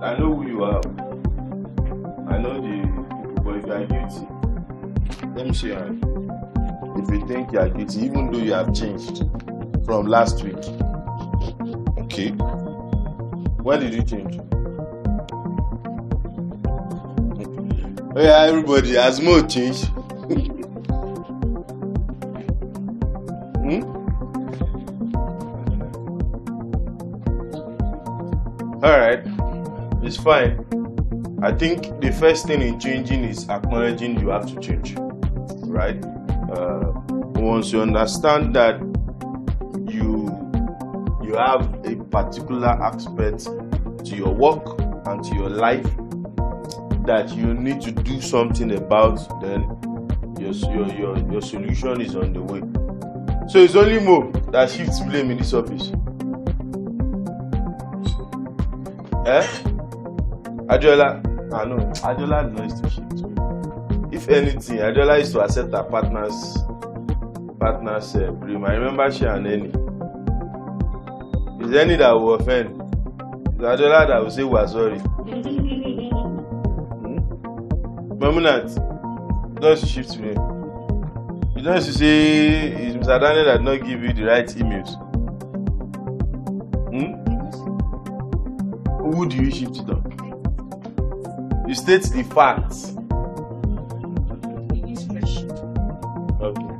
I know who you are. I know the people, but if you are guilty, let me see your hand. If you think you are guilty, even though you have changed from last week. Okay. When did you change? Oh yeah, everybody, has more changed? Alright, it's fine. I think the first thing in changing is acknowledging you have to change. Right? Once you understand that you have a particular aspect to your work and to your life that you need to do something about, then your solution is on the way. So it's only Mo that shifts blame in this office. Ajola? No, Ajola knows to shift. If anything, Ajola is to accept her partner's blame. I remember she and Eni. It's Eni that will offend. It's Ajola that will say we are sorry. Mamunat, you don't shift blame. You don't say it's Mr. Daniel that not give you the right emails. Who do you shift it on? You state the facts. Okay.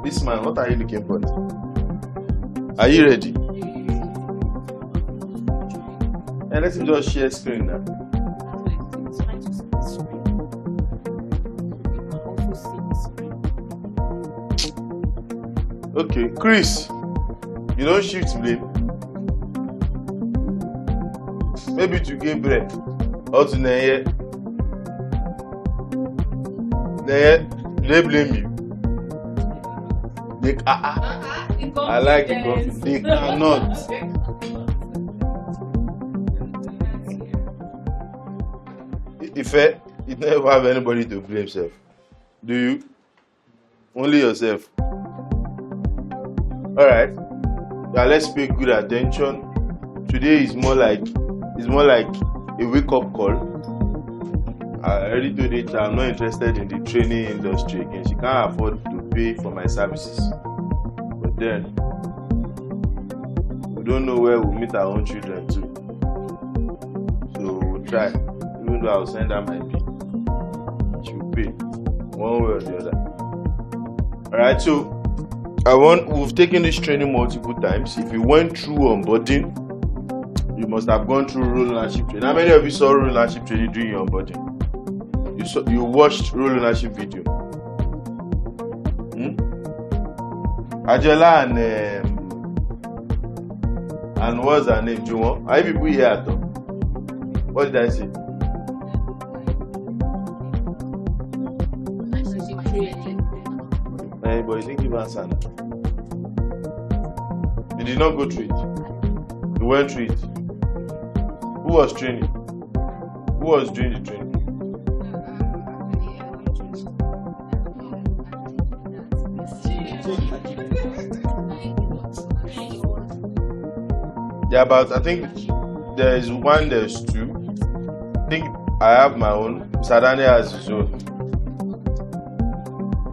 This man, what are you looking for? Are you ready? And let's just share screen now. Okay, Chris, you don't shift blame. Maybe to gain bread or to Neye. They blame you. They I like the coffee. They cannot. If you never have anybody to blame self, do you? Only yourself. Alright. Now let's pay good attention. Today is more like a wake-up call. I already told it I'm not interested in the training industry again. She can't afford to pay for my services. But then we don't know where we'll meet our own children too. So we'll try. Even though I'll send her my fee, she'll pay one way or the other. Alright, so we've taken this training multiple times. If you went through onboarding, you must have gone through role ownership training. How many of you saw role ownership training during your onboarding? You watched role ownership video. Ajola and what's her name? Juwon? Are you people here at all? What did I say? But you didn't give answer. You did not go through it. You went through it. Who was training? Who was doing the training? Yeah, but I think there's one, there's two. I think I have my own. Sadani has his own.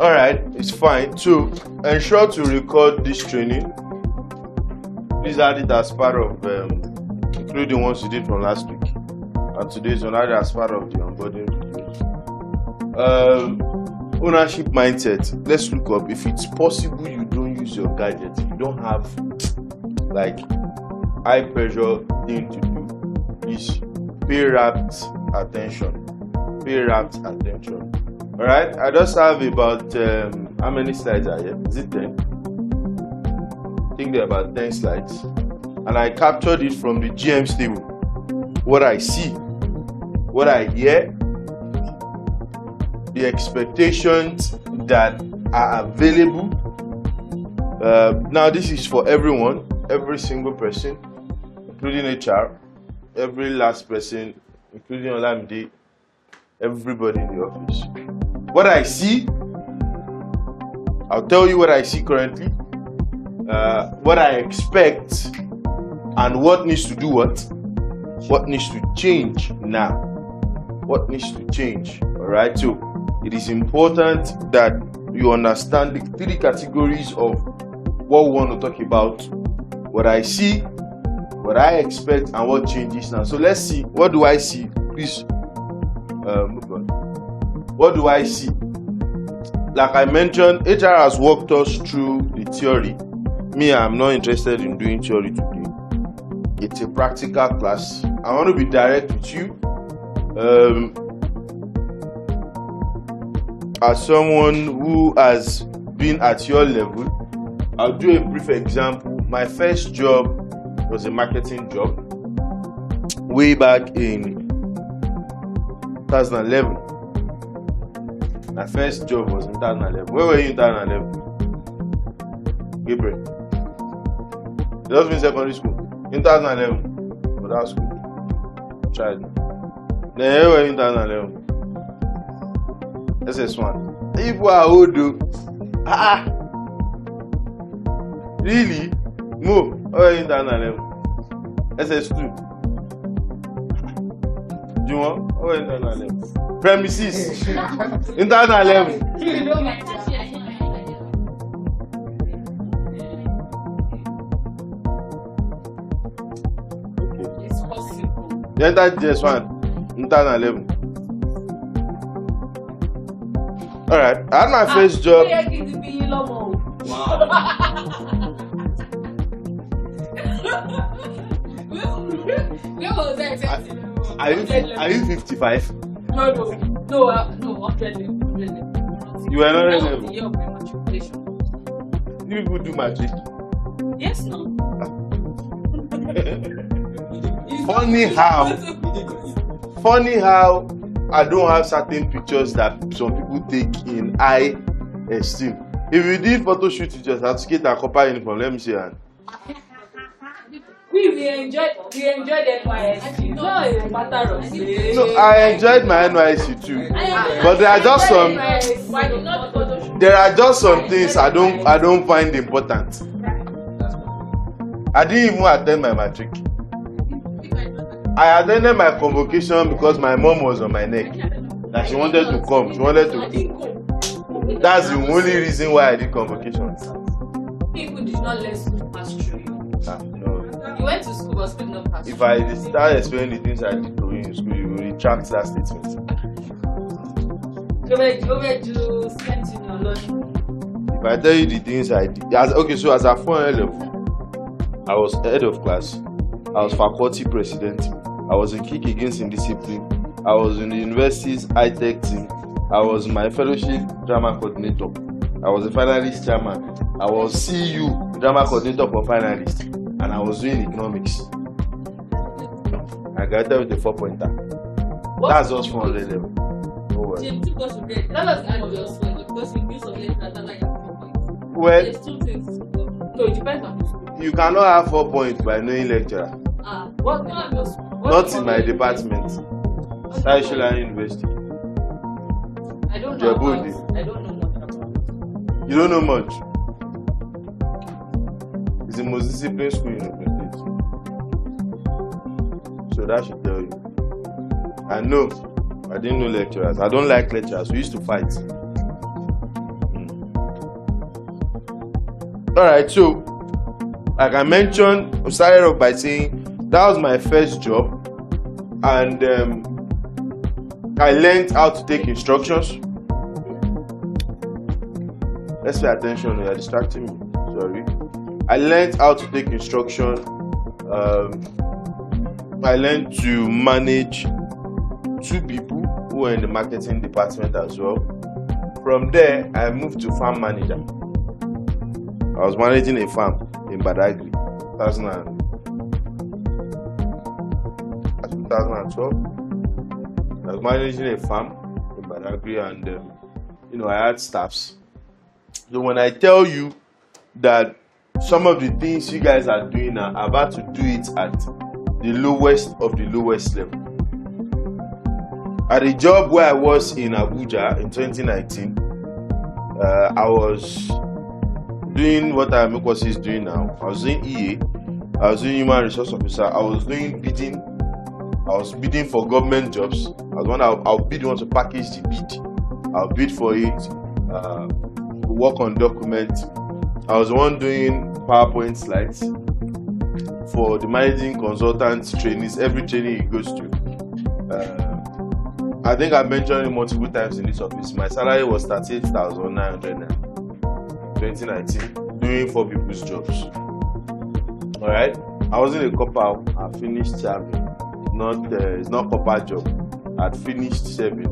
Alright, it's fine. So ensure to record this training. Please add it as part of including the ones you did from last week. And today's one added as part of the onboarding videos. Ownership mindset. Let's look up. If it's possible you don't use your gadgets, you don't have like high pressure thing to do, is pay rapt attention. Pay rapt attention. Alright, I just have about how many slides are here? Is it 10? I think there are about 10 slides. And I captured it from the GM's table. What I see, what I hear, the expectations that are available. Now this is for everyone, every single person, including HR, every last person, including Olamide, everybody in the office. What I see, I'll tell you what I see currently. What I expect and what needs to do what? What needs to change now? What needs to change? All right. So it is important that you understand the three categories of what we want to talk about: what I see, what I expect, and what changes now. So let's see. What do I see? Please move on. What do I see? Like I mentioned, HR has walked us through the theory. Me, I'm not interested in doing theory today. It's a practical class. I want to be direct with you. As someone who has been at your level, I'll do a brief example. My first job was a marketing job way back in 2011. My first job was in 2011. Where were you in 2011? Gabriel. Just in secondary school. In 2011. For that school. Tried. Then where were you in 2011? SS1. People are old though. Really? Mo, where were you in 2011? SS2. Juma, where were you in 2011? Premises. In 2011. It's possible. You entered JS1 in 2011. Alright, I had my first job. Wow. Where was that? Are you 55? No, 100 level. You were not That was level. the year of my matriculation. You people do magic. Yes, no. Funny how I don't have certain pictures that some people take in high esteem. If you did photo shoot, you just have to get a copper uniform. Let me see it. We enjoyed NYSC. No, it's a matter of No, I enjoyed my NYSC too. But there are just some things I don't find important. I didn't even attend my matric. I attended my convocation because my mom was on my neck. That she wanted to come. That's the only reason why I did convocation. People did not let school pass through you. No. You went to school but school did not pass If through. I start explaining the things I did for you in school, you will retract that statement. Go back to sentinel learning. If I tell you the things I did, as a 400 level, I was head of class, I was faculty president, I was a kick against indiscipline, I was in the university's high-tech team, I was my fellowship drama coordinator, I was a finalist chairman, I was CU drama coordinator for finalists, and I was doing economics. I graduated with a 4-pointer. That's just 400 level. No worries. That was kind of your school because you knew some letters that like 4 points. Well, There's two things. So it depends on the school. you cannot have 4 points by knowing lecturer. What kind of your school? Not in my department. Aishola University. I don't know. Djibouti. I don't know much about it. You don't know much. It's the most disciplined school in the country. So that should tell you. I know. I didn't know lecturers. I don't like lecturers. We used to fight. Alright, so like I mentioned, I started off by saying that was my first job, and I learned how to take instructions. Let's pay attention, you're distracting me. Sorry. I learned how to take instruction. I learned to manage 2 people who were in the marketing department as well. From there, I moved to farm manager. I was managing a farm in Badagry, 2012. I was managing a farm in Badagry, and I had staffs. So when I tell you that some of the things you guys are doing now, I'm about to do it at the lowest of the lowest level. At the job where I was in Abuja in 2019, I was doing what Amikwasi is doing now. I was doing EA, I was doing human resource officer. I was doing bidding. I was bidding for government jobs. I was one. I'll be the one to package the bid. I'll bid for it. Work on documents. I was the one doing PowerPoint slides for the managing consultant trainees. Every training he goes to. I think I mentioned it multiple times in this office. My salary was 38,900 in 2019, doing 4 people's jobs. All right, I wasn't a copper. I finished serving. It's not copper job. I'd finished serving,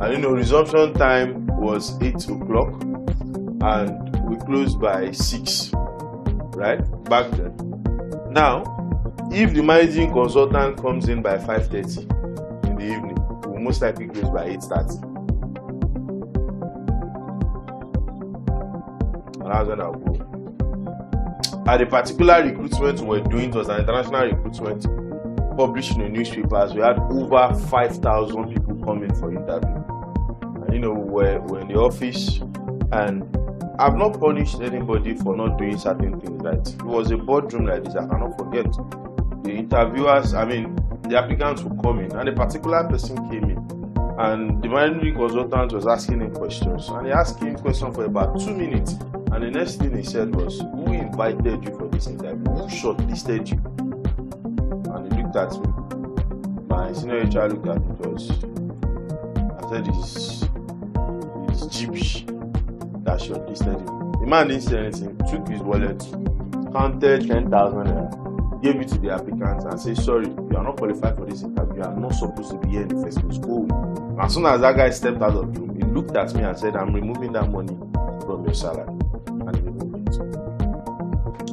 and resumption time was 8 o'clock, and we closed by 6. Right back then. Now, if the managing consultant comes in by 5:30 in the evening, we will most likely close by 8:30. And that's when I'll go. At a particular recruitment we were doing, it was an international recruitment published in the newspapers. We had over 5,000 people coming for interview. And we were in the office, and I've not punished anybody for not doing certain things. Right? It was a boardroom like this. I cannot forget. The interviewers, the applicants would come in, and a particular person came in, and the managing consultant was asking him questions, and he asked him questions for about 2 minutes. And the next thing he said was, "Who invited you for this interview? Who shortlisted you?" And he looked at me. My senior HR looked at me. I said, "It's gibberish that shortlisted him." The man didn't say anything. Took his wallet, counted 10,000 naira, gave it to the applicant, and said, "Sorry, you are not qualified for this interview. You are not supposed to be here in the first place. Go." As soon as that guy stepped out of the room, he looked at me and said, "I'm removing that money from your salary." And he removed it.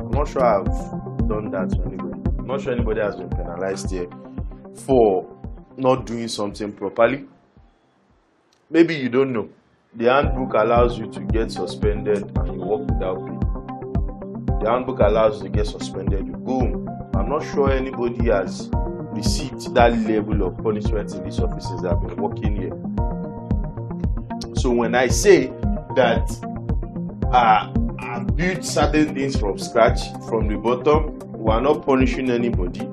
I'm not sure I've done that to anybody. I'm not sure anybody has been penalized here for not doing something properly. Maybe you don't know. The handbook allows you to get suspended and you work without pay. The handbook allows you to get suspended, you go home. I'm not sure anybody has received that level of punishment in these offices that have been working here. So when I say that I built certain things from scratch, from the bottom, we are not punishing anybody.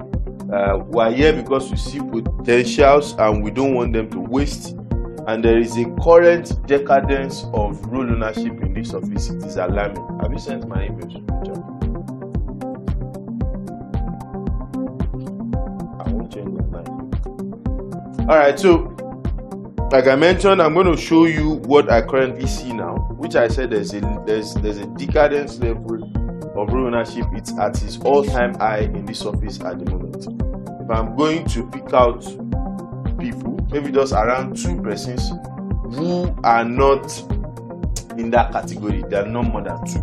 We are here because we see potentials and we don't want them to waste. And there is a current decadence of role ownership in this office. It is alarming. Have you sent my emails? I won't change my mind. Alright, so like I mentioned, I'm going to show you what I currently see now, which I said there's a decadence level of role ownership. It's at its all-time high in this office at the moment. If I'm going to pick out people, maybe just around 2 persons who are not in that category, they are not more than 2.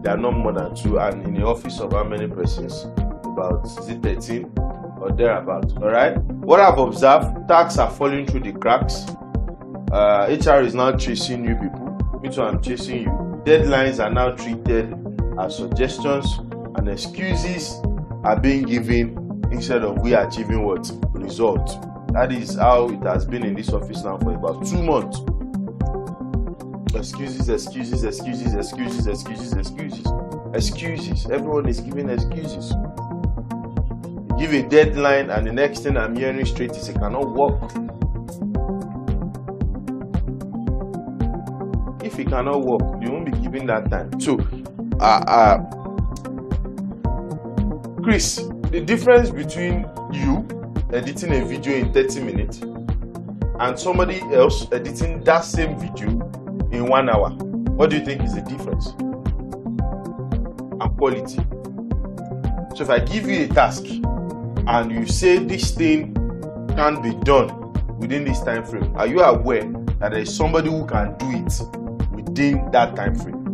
They are not more than 2, and in the office of how many persons? About 13 or thereabouts. All right. What I've observed, tasks are falling through the cracks. HR is now chasing new people. Me too, I'm chasing you. Deadlines are now treated as suggestions, and excuses are being given instead of we achieving what? Results. That is how it has been in this office now for about 2 months. Excuses. Everyone is giving excuses. You give a deadline, and the next thing I'm hearing straight is it cannot work. If it cannot work, you won't be given that time. So, Chris, the difference between you editing a video in 30 minutes and somebody else editing that same video in 1 hour, what do you think is the difference? And quality. So if I give you a task and you say this thing can't be done within this time frame, are you aware that there is somebody who can do it within that time frame?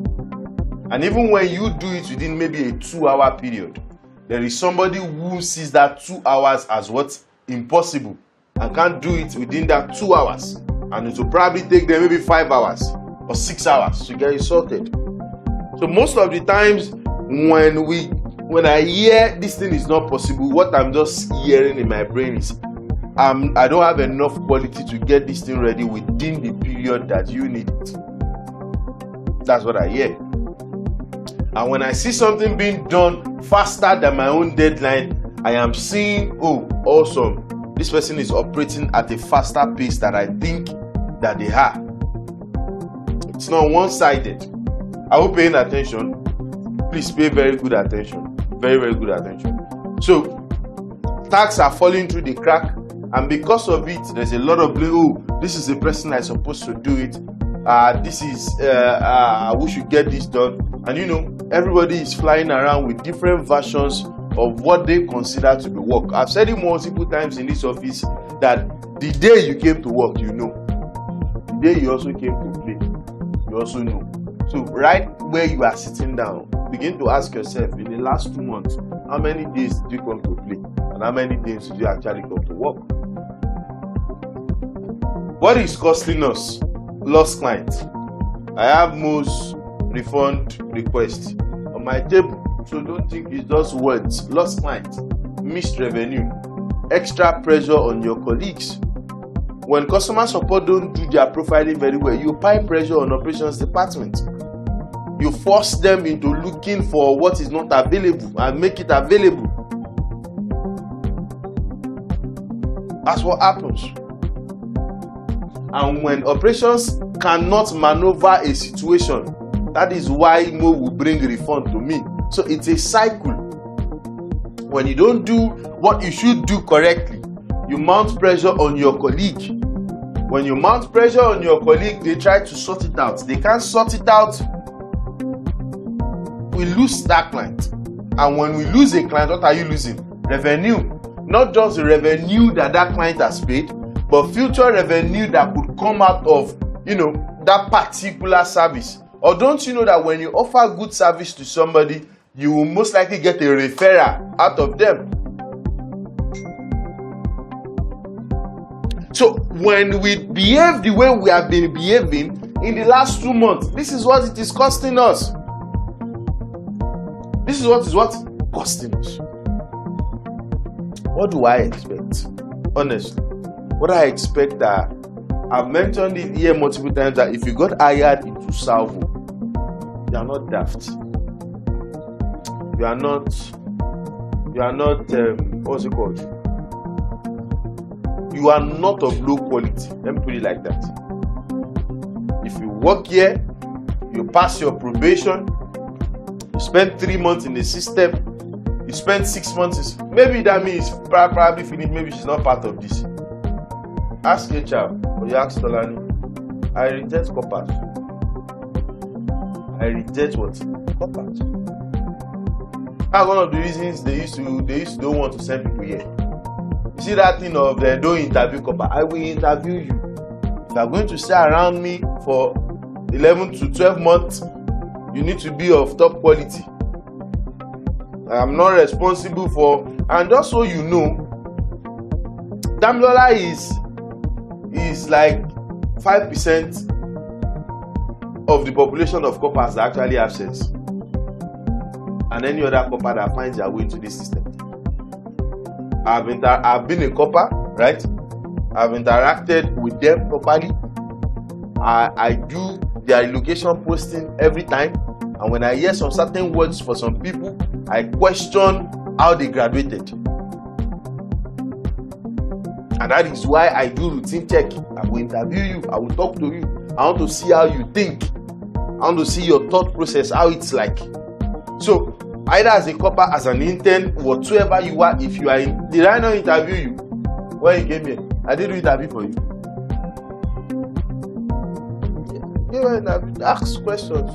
And even when you do it within maybe a 2-hour period, there is somebody who sees that 2 hours as what? Impossible, and can't do it within that 2 hours, and it will probably take them maybe 5 hours or 6 hours to get it sorted. So most of the times when I hear this thing is not possible, what I'm just hearing in my brain is I don't have enough quality to get this thing ready within the period that you need it. That's what I hear. And when I see something being done faster than my own deadline, I am seeing, oh, awesome, this person is operating at a faster pace than I think that they are. It's not one-sided. Are we paying attention? Please pay very good attention. Very, very good attention. So, tasks are falling through the crack, and because of it, there's a lot of blame. Oh, this is the person that's supposed to do it. We should get this done. And you know, everybody is flying around with different versions of what they consider to be work. I've said it multiple times in this office that the day you came to work, you know. The day you also came to play, you also know. So right where you are sitting down, begin to ask yourself, in the last 2 months, how many days did you come to play? And how many days did you actually come to work? What is costing us? Lost clients. I have most refund requests on my table, so don't think it's just words. Lost clients, missed revenue, extra pressure on your colleagues. When customer support don't do their profiling very well, you apply pressure on operations department. You force them into looking for what is not available and make it available. That's what happens. And when operations cannot maneuver a situation, that is why Mo will bring refund to me. So it's a cycle. When you don't do what you should do correctly, you mount pressure on your colleague. When you mount pressure on your colleague, they try to sort it out. They can't sort it out. We lose that client. And when we lose a client, what are you losing? Revenue. Not just the revenue that client has paid, but future revenue that could come out of, that particular service. Or don't you know that when you offer good service to somebody, you will most likely get a referral out of them? So when we behave the way we have been behaving in the last 2 months, this is what it is costing us. This is what costing us. What do I expect? Honestly, what I expect that I've mentioned it here multiple times, that if you got hired into Salvo, you are not daft. You are not what's it called? You are not of low quality. Let me put it like that. If you work here, you pass your probation, you spend 3 months in the system, you spend 6 months, maybe that means probably finished, maybe she's not part of this. Ask HR or you ask Tolani. I reject coppers. I reject what? Coppers. That's one of the reasons they used to don't want to send people here. You see that thing of don't interview copper. I will interview you. If you are going to stay around me for 11 to 12 months, you need to be of top quality. I'm not responsible for, and just so you know, Damilola is like 5% of the population of coppers that actually have sense, and any other copper that finds their way into this system. I've been a copper, right? I've interacted with them properly. I do their relocation posting every time, and when I hear some certain words for some people, I question how they graduated. And that is why I do routine check. I will interview you, I will talk to you. I want to see how you think. I want to see your thought process, how it's like. So, either as a copper, as an intern, whatsoever you are, if you are in, did I not interview you when you came here? I did interview for you. Ask questions.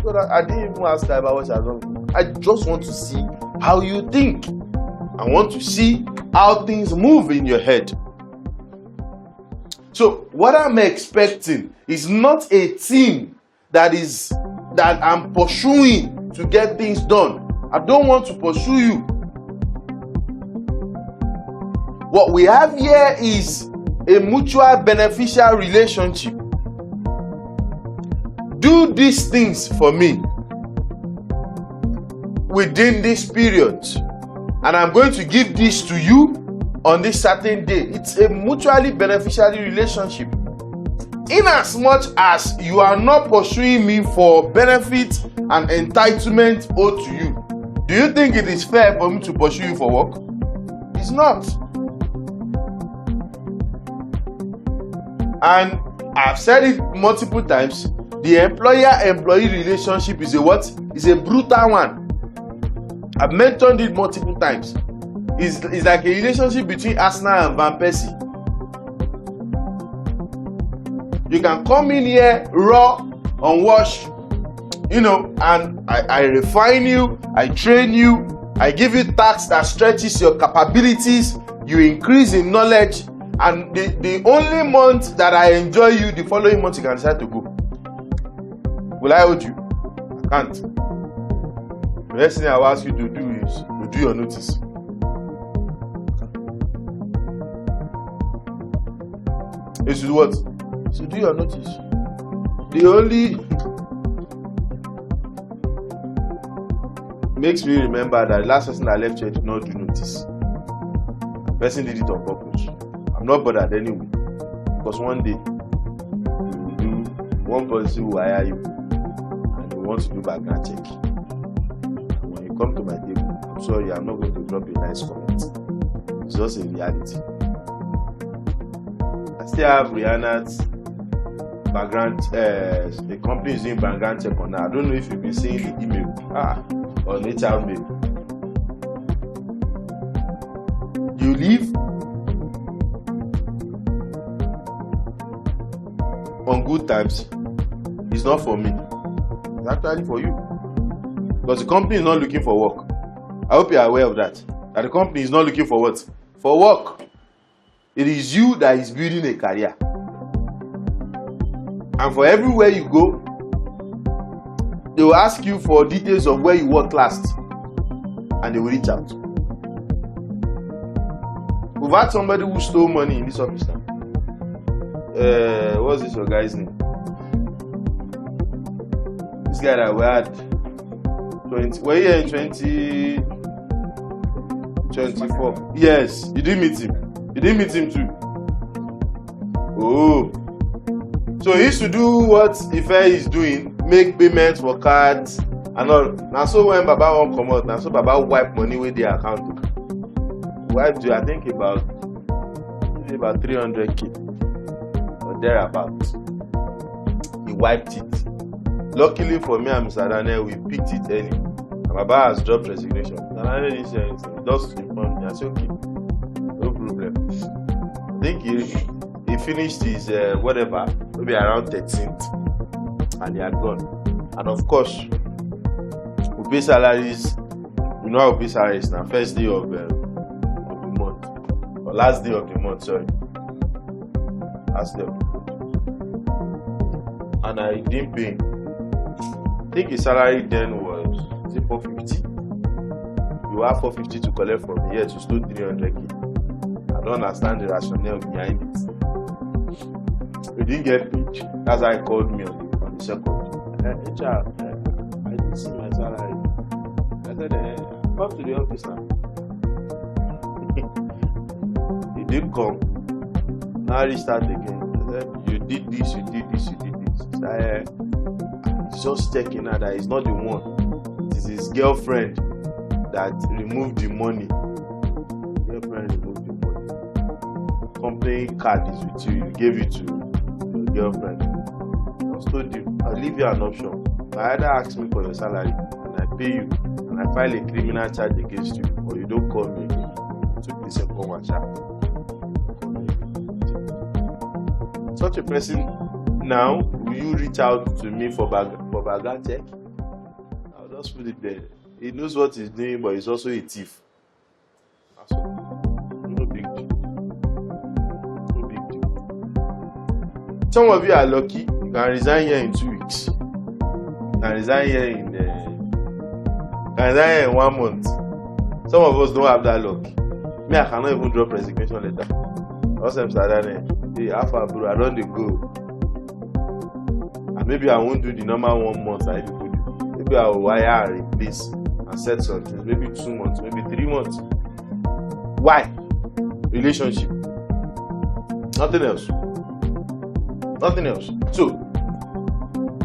So that I didn't even ask about what you're wrong. I just want to see how you think. I want to see how things move in your head. So what I'm expecting is not a team that I'm pursuing to get things done. I don't want to pursue you. What we have here is a mutual beneficial relationship. Do these things for me within this period, and I'm going to give this to you on this certain day. It's a mutually beneficial relationship. in as much as you are not pursuing me for benefit and entitlement owed to you, do you think it is fair for me to pursue you for work? It's not. And I've said it multiple times, the employer-employee relationship is a what? Is a brutal one. I've mentioned it multiple times. It's like a relationship between Arsenal and Van Persie. You can come in here raw, unwashed, and I refine you, I train you, I give you tasks that stretches your capabilities, you increase in knowledge, and the only month that I enjoy you, the following month you can decide to go. Will I hold you? I can't. The next thing I will ask you to do is to do your notice. You should what? You should do your notice. The only makes me remember that the last person I left here did not do notice. The person did it on purpose. I'm not bothered anyway, because one day you will do, one person will hire you and you want to do background check. And when you come to my table, I'm sorry, I'm not going to drop a nice comment. It's just a reality. I still have Rihanna's background, the company is doing background check on her. I don't know if you've been seeing the email or HR mail. You leave on good times. It's not for me. It's actually for you. Because the company is not looking for work. I hope you are aware of that. That the company is not looking for what? For work. It is you that is building a career. And for everywhere you go, they will ask you for details of where you worked last. And they will reach out. We've had somebody who stole money in this office now. What's this your guy's name? This guy that we had 20. We're here in 2024. Yes, you didn't meet him. You didn't meet him too. Oh. So he used to do what Ife is doing, make payments for cards and all. Now so when Baba won't come out, now so Baba wipe money with their account. Wiped you, I think about 300k or thereabout. He wiped it. Luckily for me and Mr. Daniel, we picked it early. And Baba has dropped resignation. Daniel didn't say anything. He just informed me. I said, okay, no problem. I think he finished his whatever, maybe around 13th, and he had gone. And of course, we pay salaries. You know how we pay salaries now. First day of the month, or last day of the month. Sorry, last day of the month. And I didn't pay. I think his salary then was 450. You have 450 to collect from here to still 300k. I don't understand the rationale behind it. We didn't get paid. That's why I called me on the second. HR, I didn't see my salary. I said, come to the office now. He didn't come. Now he started again. I said, you did this, you did this, you did this. I said, he's just checking out that he's not the one. It is his girlfriend that removed the money. Girlfriend removed the money. Company card is with you. You gave it to your girlfriend. I told you, I'll leave you an option. I either ask me for your salary and I pay you and I file a criminal charge against you, or you don't call me again. Took the second one shot. Such a person now, will you reach out to me for background check? I'll just put it there. He knows what he's doing, but he's also a thief. That's all. No big deal. No big deal. Some of you are lucky. You can resign here in 2 weeks. You can resign here in 1 month. Some of us don't have that luck. Me, I cannot even drop resignation letter. Also, I'm starting. Hey, Alpha bro, I don't go. And maybe I won't do the normal 1 month I do. Maybe I will wire and replace and set something. Maybe 2 months, maybe 3 months. Why? Relationship. Nothing else. Nothing else. So,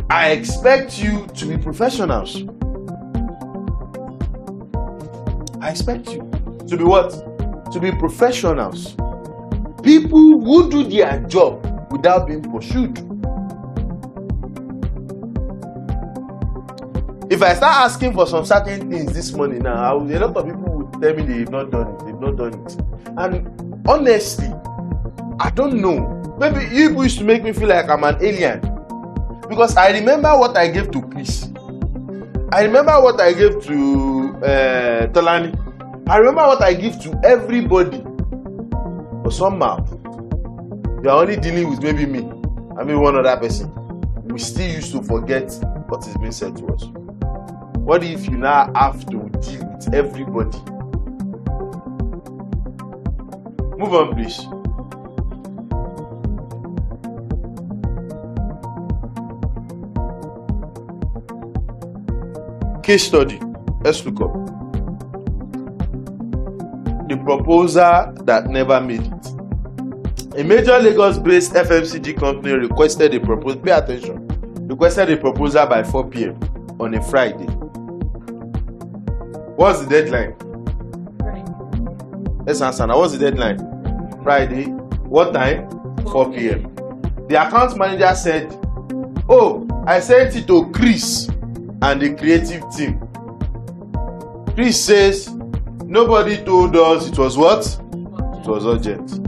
I expect you to be professionals. I expect you to be what? To be professionals. People who do their job without being pursued. If I start asking for some certain things this morning now, a lot of people will tell me they've not done it. They've not done it. And honestly, I don't know. Maybe you people used to make me feel like I'm an alien. Because I remember what I gave to Chris. I remember what I gave to Tolani. I remember what I give to everybody. But somehow, you are only dealing with maybe me. I mean one other person. We still used to forget what is being said to us. What if you now have to deal with everybody? Move on, please. Case study. Let's look up. The proposal that never made it. A major Lagos-based FMCG company requested a proposal. Pay attention. Requested a proposal by 4 p.m. on a Friday. What's the deadline? Let's answer now. What's the deadline? Friday. What time? 4 p.m. The account manager said, "Oh, I sent it to Chris and the creative team." Chris says, "Nobody told us it was what? It was urgent."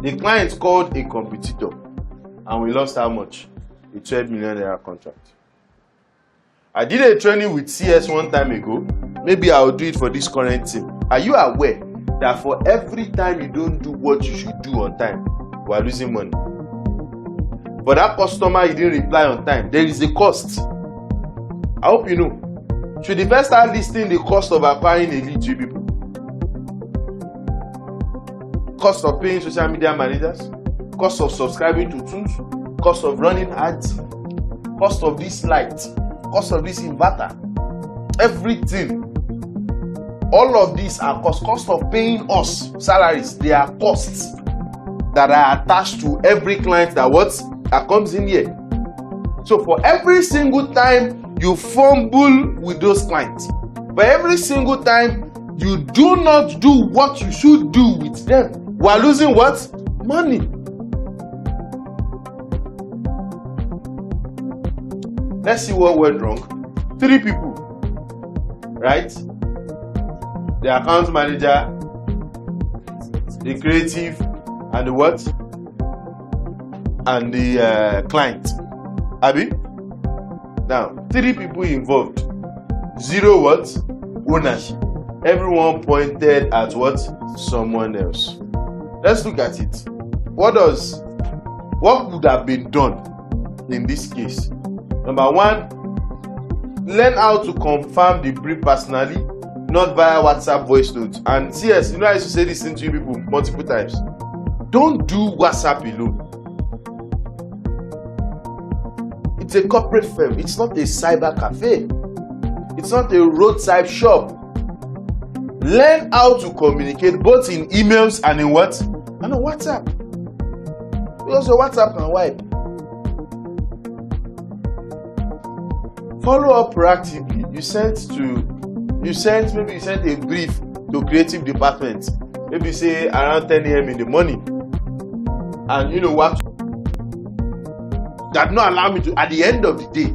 The client called a competitor and we lost how much? A 12 million naira contract. I did a training with CS one time ago. Maybe I'll do it for this current team. Are you aware that for every time you don't do what you should do on time, we are losing money? For that customer you didn't reply on time, there is a cost. I hope you know. Should the first start listing the cost of acquiring a lead to people? Cost of paying social media managers, cost of subscribing to tools, cost of running ads, cost of this light, cost of this inverter, everything. All of these are cost of paying us salaries. They are costs that are attached to every client that comes in here. So for every single time you fumble with those clients, for every single time you do not do what you should do with them, we are losing what? Money. Let's see what went wrong. 3 people, right? The account manager, the creative, and the what? And the client. Abi? Now, 3 people involved. 0 what? Ownership. Everyone pointed at what? Someone else. Let's look at it. What would have been done in this case? Number 1, learn how to confirm the brief personally, not via WhatsApp voice notes. And yes, you know I used to say this thing to you people multiple times. Don't do WhatsApp alone. It's a corporate firm. It's not a cyber cafe. It's not a roadside shop. Learn how to communicate both in emails and in what? And on WhatsApp. Because your WhatsApp can wipe. Follow up proactively. You sent a brief to creative department. Maybe say around 10 a.m. in the morning. And you know what? That not allow me to, at the end of the day,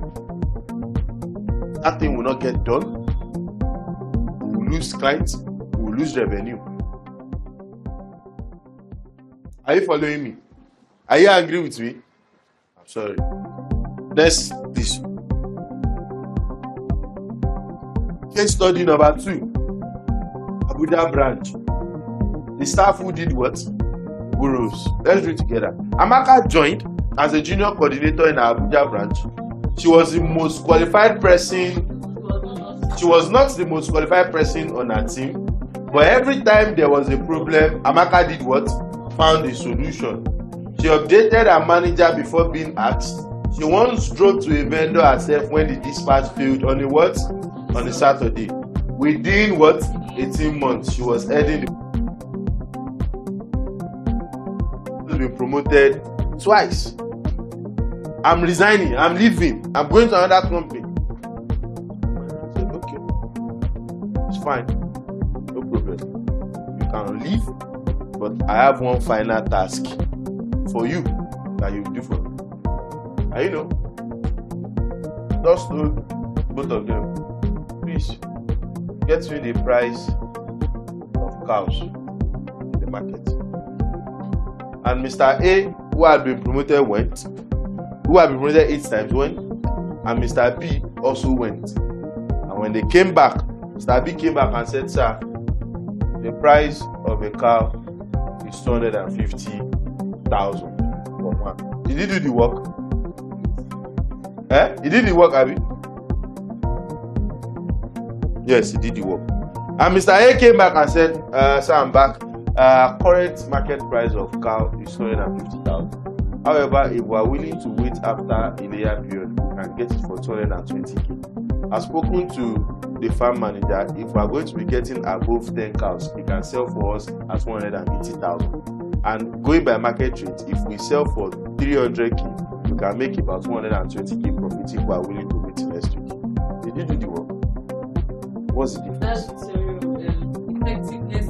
that thing will not get done. We will lose clients, we will lose revenue. Are you following me? Are you angry with me? I'm sorry. Next, this. Case study number 2. Abuja branch. The staff who did what? Burrows. Let's read together. Amaka joined as a junior coordinator in our Abuja branch. She was the most qualified person. She was not the most qualified person on her team, but every time there was a problem, Amaka did what? Found a solution. She updated her manager before being asked. She once drove to a vendor herself when the dispatch failed on a what? On a Saturday. Within what? 18 months, she was heading the been promoted twice. I'm resigning, I'm leaving, I'm going to another company. I said, okay, it's fine, no problem. You can leave, but I have one final task for you that you do for me. And you know, just told both of them, please get me the price of cows in the market. And Mr. A, who had been promoted, went. Who had been promoted 8 times, went. And Mr. B also went. And when they came back, Mr. B came back and said, sir, the price of a cow is 250,000 for one. Did he do the work? He did the work, Abi? Yes, he did the work. And Mr. A came back and said, sir, I'm back. Current market price of cow is 250,000. However, if we are willing to wait after a layer period, we can get it for 220k. I've spoken to the farm manager. If we are going to be getting above 10 cows, he can sell for us at 180,000. And going by market rate, if we sell for 300k, we can make about 120k profit if we are willing to wait next week. Did you do the work? What's the difference? That's effectiveness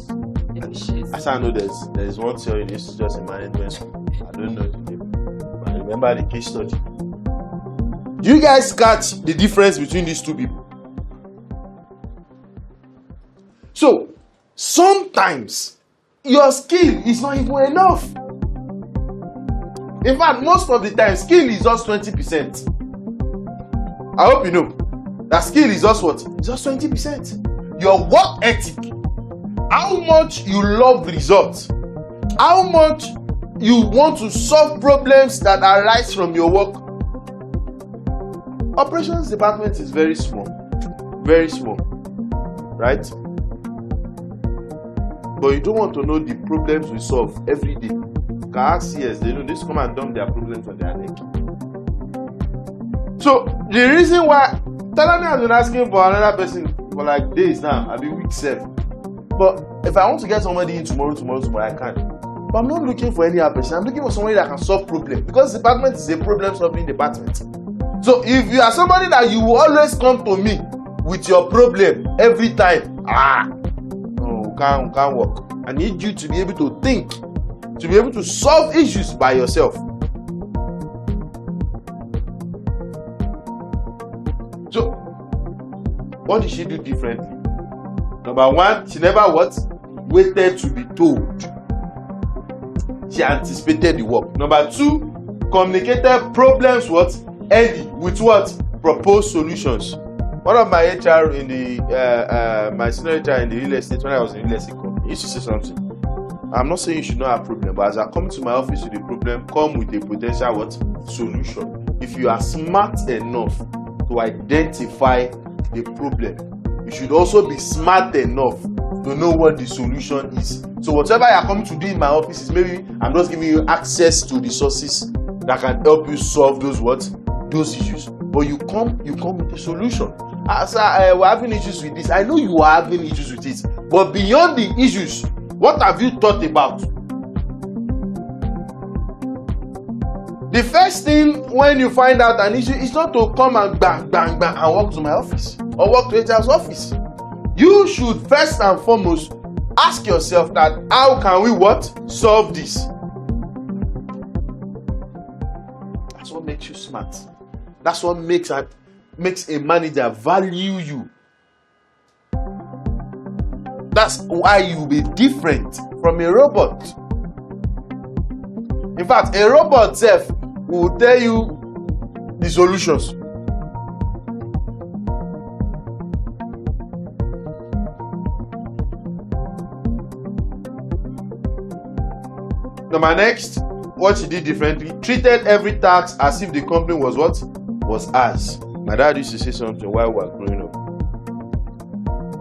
and efficiency. As I know, there is one theory. This is just a management. I don't know the name, but I remember the case study. Do you guys catch the difference between these two people? So sometimes your skill is not even enough. In fact, most of the time, skill is just 20%. I hope you know that skill is just what? Just 20%. Your work ethic, how much you love results, how much you want to solve problems that arise from your work. Operations department is very small, right? But you don't want to know the problems we solve every day. You can ask CS, they know this come and dump their problems on their neck. So the reason why Talami has been asking for another person for like days now, I'll be week 7. But if I want to get somebody in tomorrow, I can. But I'm not looking for any other person. I'm looking for somebody that can solve problems, because the department is a problem-solving department. So if you are somebody that you will always come to me with your problem every time, no, can't work. I need you to be able to think, to be able to solve issues by yourself. So what did she do differently? Number 1, she never waited to be told. She anticipated the work. Number 2, communicated problems early with proposed solutions. One of my HR in the my senior HR in the real estate, when I was in real estate company, used to say something. I'm not saying you should not have a problem, but as I come to my office with a problem, come with a potential solution. If you are smart enough to identify the problem, you should also be smart enough to know what the solution is. So whatever you are coming to do in my office is, maybe I'm just giving you access to the sources that can help you solve those issues. But you come with a solution. Sir, we're having issues with this. I know you are having issues with it, but beyond the issues, what have you thought about? The first thing when you find out an issue is not to come and bang and walk to my office or walk to HR's office. You should first and foremost ask yourself that, how can we solve this? That's what makes you smart. That's what makes a manager value you. That's why you will be different from a robot. In fact, a robot itself will tell you the solutions. Number next, what she did differently, treated every task as if the company was ours. My dad used to say something while we were growing up.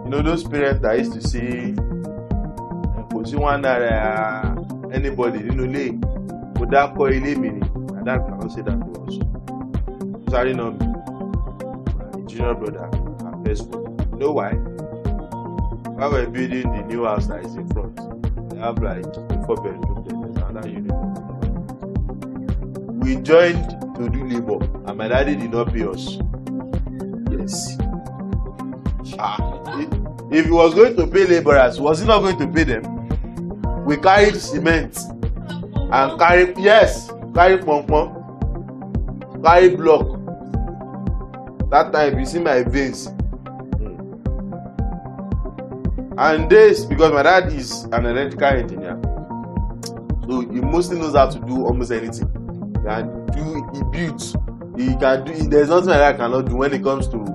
You know those parents that used to say, anybody, would that call me? My dad cannot say that to us. Sorry, not me. My junior brother, my first one. You know why? While we're building the new house that is in front, they have like 4 bedrooms, there's another unit. we joined to do labor, and my daddy did not pay us. Yes. If he was going to pay laborers, was he not going to pay them? We carried cement and carry pom, carry block. That time you see my veins. And this because my dad is an electrical engineer, so he mostly knows how to do almost anything. He builds. He can do. There's nothing like that I cannot do when it comes to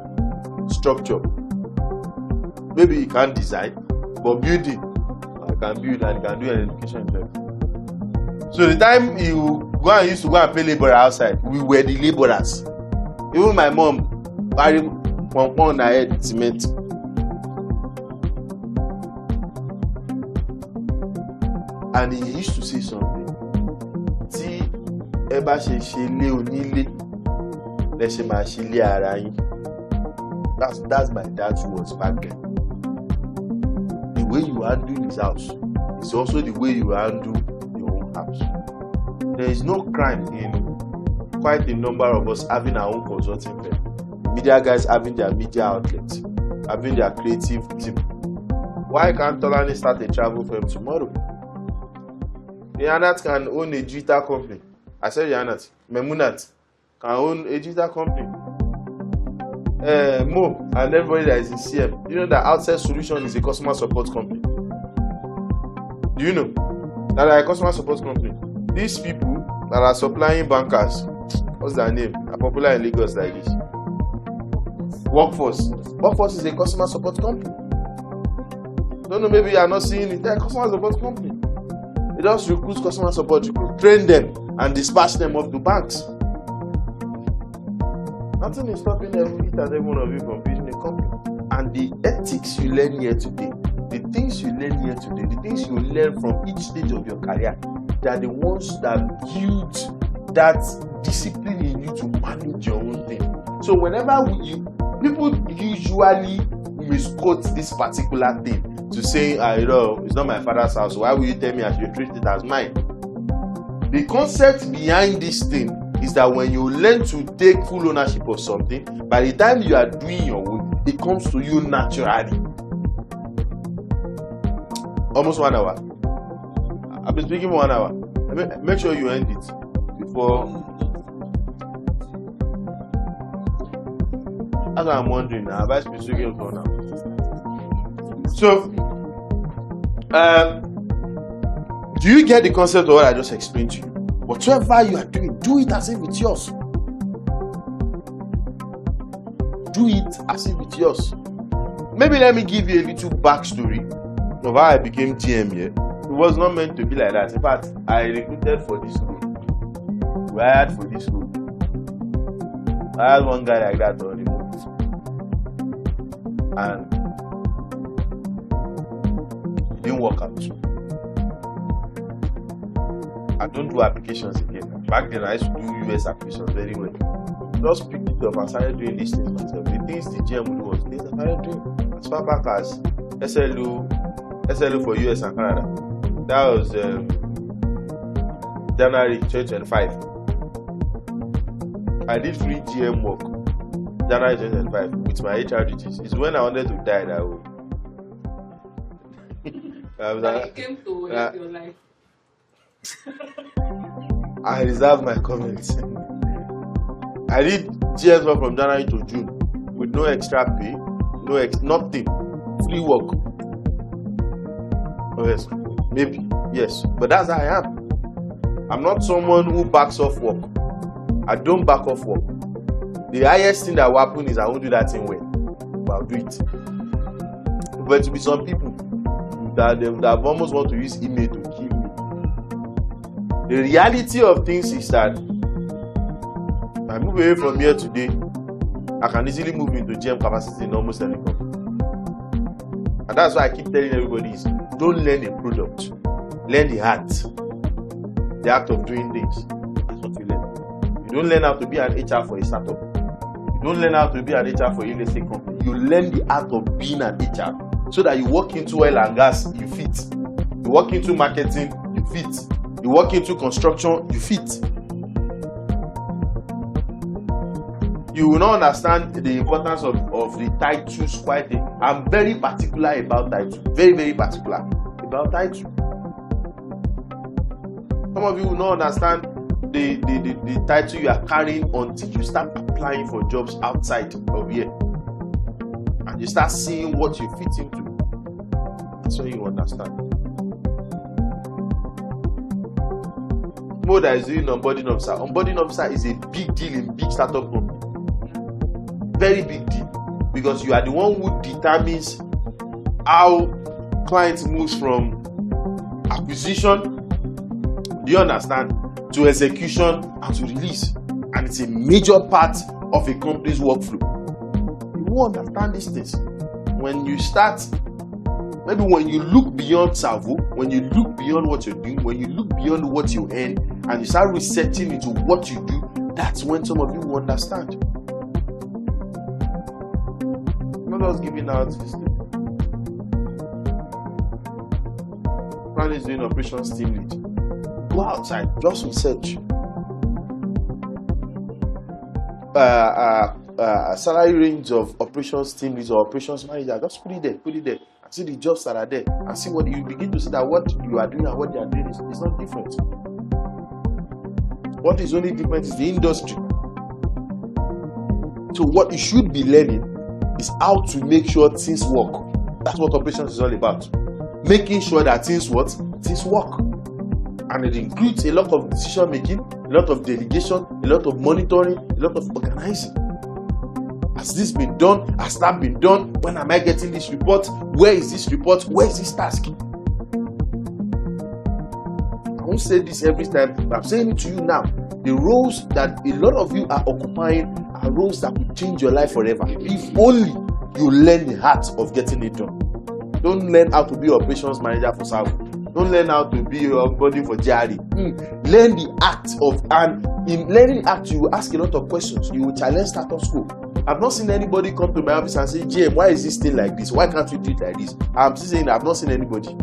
structure. Maybe he can't design, but building, I can build and he can do an education himself. So the time he used to go and pay laborer outside, we were the laborers. Even my mom carry pom on her head with cement. And he used to say something. Tí ẹ bá ṣe lé onílé, lẹ ṣe máa ṣe lé ara yín. That's my dad's words back then. The way you handle his house is also the way you handle your own house. There is no crime in quite a number of us having our own consulting firm. Media guys having their media outlets, having their creative team. Why can't Tolani start a travel firm tomorrow? Rihanna can own a digital company. I said Rihanna. Memunat can own a digital company. Mo and everybody that is in CM. You know that Outside Solution is a customer support company. Do you know that they are a customer support company? These people that are supplying bankers, what's their name? Are popular in Lagos like this. Workforce. Workforce is a customer support company. Don't know, maybe you are not seeing it. They are a customer support company. They just recruit customer support, train them, and dispatch them off to banks. Nothing is stopping each and every one of you from building a company. And the ethics you learn here today, the things you learn here today, the things you learn from each stage of your career, they are the ones that build that discipline in you to manage your own thing. So whenever people usually misquote this particular thing to say, you know, it's not my father's house, why will you tell me I should treat it as mine? The concept behind this thing is that when you learn to take full ownership of something, by the time you are doing your own, it comes to you naturally. Almost 1 hour. I've been speaking for 1 hour. Make sure you end it before. That's what I'm wondering now. Have I been speaking for now? So, do you get the concept of what I just explained to you? Whatever you are doing, do it as if it's yours. Do it as if it's yours. Maybe let me give you a little backstory of how I became GM here. It was not meant to be like that. In fact, I recruited for this role. We hired for this role. I had one guy like that on the move. And it didn't work out. I don't do applications again. Back then, I used to do US applications very well. Just picked it up and started doing these things myself. The things the GM would do was things I started doing as far back as SLO for US and Canada. That was January 2025. I did free GM work January 2025 with my HR duties. It's when I wanted to die that way. You came to help your life. I reserve my comments. I did GS work from January to June with no extra pay, nothing, free work. Oh yes, maybe, yes, but that's how I am. I'm not someone who backs off work. I don't back off work. The highest thing that will happen is I won't do that thing well, but I'll do it. But to be some people that almost want to use email to kill me. The reality of things is that I move away from here today, I can easily move into GM capacity in almost any company. And that's why I keep telling everybody is don't learn a product, learn the act of doing things. That's what you learn. You don't learn how to be an HR for a startup. You don't learn how to be an HR for a real estate company. You learn the art of being an HR so that you walk into oil and gas, you fit. You walk into marketing, you fit. You walk into construction, you fit. You will not understand the importance of the titles quite. I'm very particular about titles. Very, very particular about titles. Some of you will not understand the title you are carrying until you start applying for jobs outside of here. And you start seeing what you fit into. That's when you understand. Mo that is doing onboarding officer. Onboarding officer is a big deal in big startup company. Very big deal, because you are the one who determines how clients moves from acquisition, do you understand, to execution and to release. And it's a major part of a company's workflow. You will understand these things when you start. Maybe when you look beyond Salvo, when you look beyond what you're doing, when you look beyond what you earn, and you start researching into what you do, that's when some of you will understand. Not just giving out this thing. Plan is doing operations team lead. Go outside, just research. Salary range of operations team leads or operations manager. Just put it there. And see the jobs that are there, and see what you begin to see that what you are doing and what they are doing is not different. What is only different is the industry. So what you should be learning is how to make sure things work. That's what operations is all about. Making sure that things work. And it includes a lot of decision making, a lot of delegation, a lot of monitoring, a lot of organizing. Has this been done? Has that been done? When am I getting this report? Where is this report? Where is this task? I won't say this every time, but I'm saying it to you now. The roles that a lot of you are occupying are roles that will change your life forever. If only you learn the art of getting it done. Don't learn how to be operations manager for Salvo. Don't learn how to be onboarding for JRE. Learn the act of, and in learning the act, you will ask a lot of questions. You will challenge status quo. I've not seen anybody come to my office and say, GM, why is this thing like this? Why can't we do it like this? I'm still saying I've not seen anybody.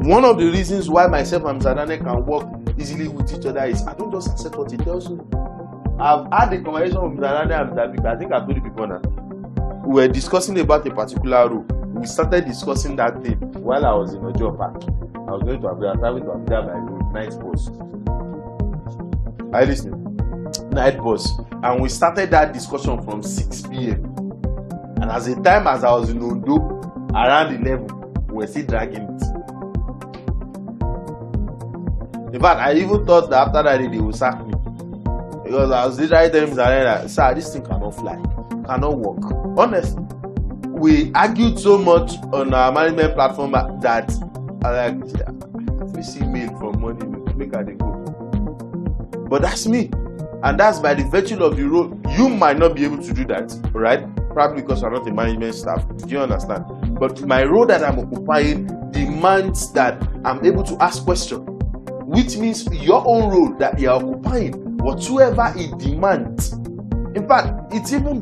One of the reasons why myself and Mr. Daniel can work easily with each other is I don't just accept what he tells me. I've had a conversation with Mr. Daniel and Mr. Victor. I think I've told you before now. We were discussing about a particular role. We started discussing that thing while I was in a job park. I was going to Abuja, traveling to Abuja by night bus. Are you listening? Night bus. And we started that discussion from 6 p.m. And as the time as I was in Ondo, around 11, we were still dragging it. In fact, I even thought that after that they would sack me. Because I was literally telling them, sir, this thing cannot fly, cannot work. Honestly, we argued so much on our management platform that I like, we see mail from money, make her go. But that's me. And that's by the virtue of the role. You might not be able to do that, right? Probably because you're not a management staff. Do you understand? But my role that I'm occupying demands that I'm able to ask questions, which means your own role that you're occupying, whatsoever it demands. In fact, it's even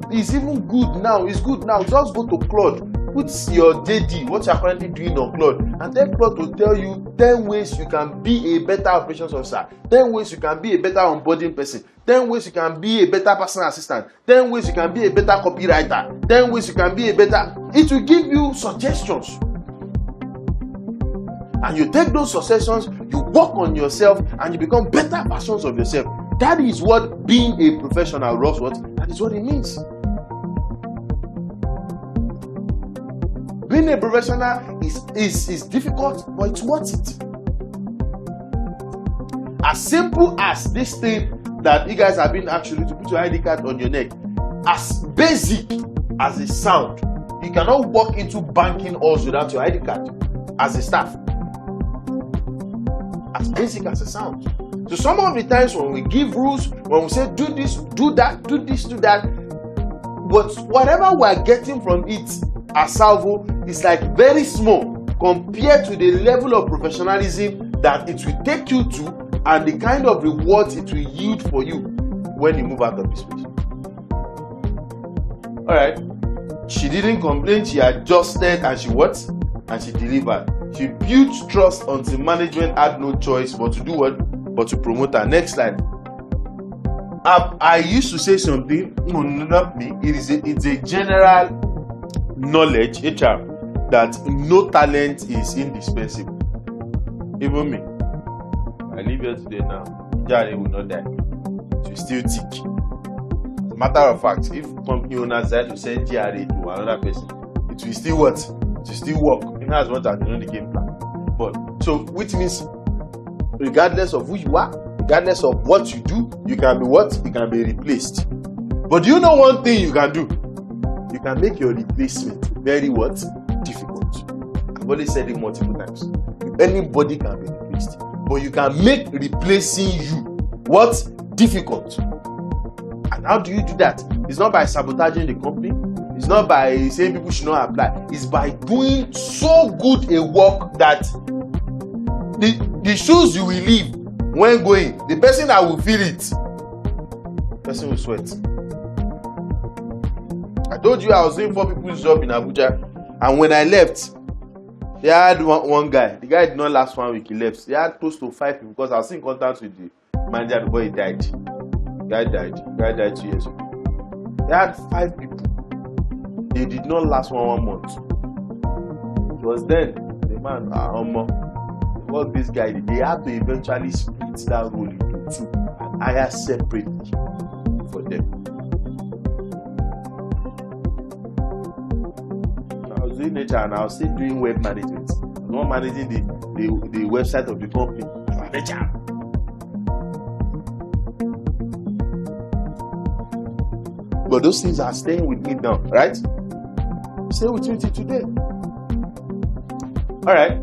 good now. It's good now. Just go to Claude, put your JD, what you're currently doing on Claude, and then Claude will tell you 10 ways you can be a better operations officer, 10 ways you can be a better onboarding person, 10 ways you can be a better personal assistant, 10 ways you can be a better copywriter, 10 ways you can be a better. It will give you suggestions. And you take those suggestions, you work on yourself, and you become better versions of yourself. That is what being a professional, Ross, that is what it means. Being a professional is difficult, but it's worth it. As simple as this thing that you guys have been actually to put your ID card on your neck, as basic as it sounds, you cannot walk into banking halls without your ID card as a staff. As basic as it sounds. So some of the times when we give rules, when we say do this, do that, do this, do that, but whatever we are getting from it as Salvo is like very small compared to the level of professionalism that it will take you to and the kind of rewards it will yield for you when you move out of this space. Alright. She didn't complain, she adjusted and she what? And she delivered. She built trust until management had no choice but to do what? But to promote her. Next slide. I used to say something, no, not me. It's a general knowledge, HR, that no talent is indispensable. Even me. I live here today now. Jare will not die. It will still tick. As a matter of fact, if company owners decide to send GRA to another person, it will still what? It will still work. Even as much as they know the game plan. But so, which means, regardless of who you are, regardless of what you do, you can be what? You can be replaced. But do you know one thing you can do? You can make your replacement very what? Difficult. I've already said it multiple times. Anybody can be replaced. But you can make replacing you what? Difficult. And how do you do that? It's not by sabotaging the company. It's not by saying people should not apply. It's by doing so good a work that the shoes you will leave when going, the person that will feel it, the person will sweat. I told you I was doing 4 people's job in Abuja, and when I left, they had one guy. The guy did not last 1 week. He left. They had close to 5 people because I was in contact with the manager before he died. The guy died. The guy died 2 years ago. They had 5 people. They did not last one month. It was then the man, what this guy did, they had to eventually split that role into 2 and hire separately for them. I was doing HR and I was still doing web management. I was not managing the website of the company. I was HR. But those things are staying with me now, right? Stay with me till today. All right.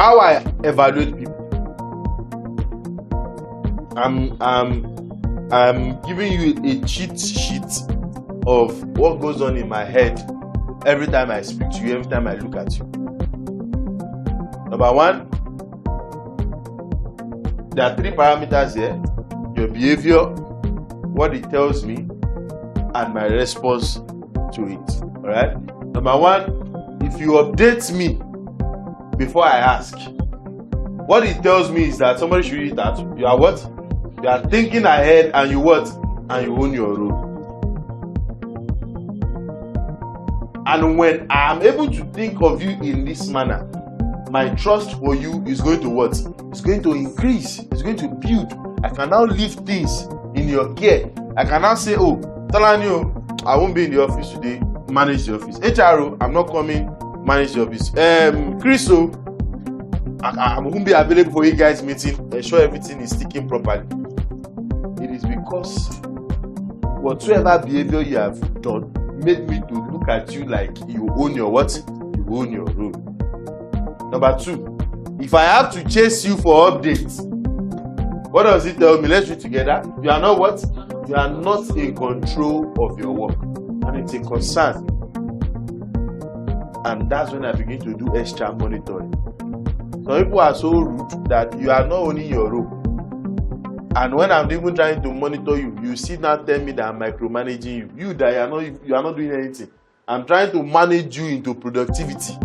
How I evaluate people. I'm giving you a cheat sheet of what goes on in my head every time I speak to you, every time I look at you. Number 1, there are 3 parameters here: your behavior, what it tells me, and my response to it. All right. Number 1, if you update me before I ask, what it tells me is that somebody should read that you are what? You are thinking ahead, and you what? And you own your role. And when I am able to think of you in this manner, my trust for you is going to what? It's going to increase. It's going to build. I can now leave things in your care. I can now say, oh, Tolani, I won't be in the office today. Manage the office. HRO, I'm not coming. Manage the office. Chris, I won't be available for you guys meeting. Ensure everything is sticking properly. It is because whatsoever behavior you have done made me to look at you like you own your what? You own your role. Number 2, if I have to chase you for updates, what does it tell me? Let's read together. You are not what? You are not in control of your work. And it's a concern. And that's when I begin to do extra monitoring. Some people are so rude that you are not owning your role. And when I'm even trying to monitor you, you sit now tell me that I'm micromanaging you. You that you are not doing anything. I'm trying to manage you into productivity.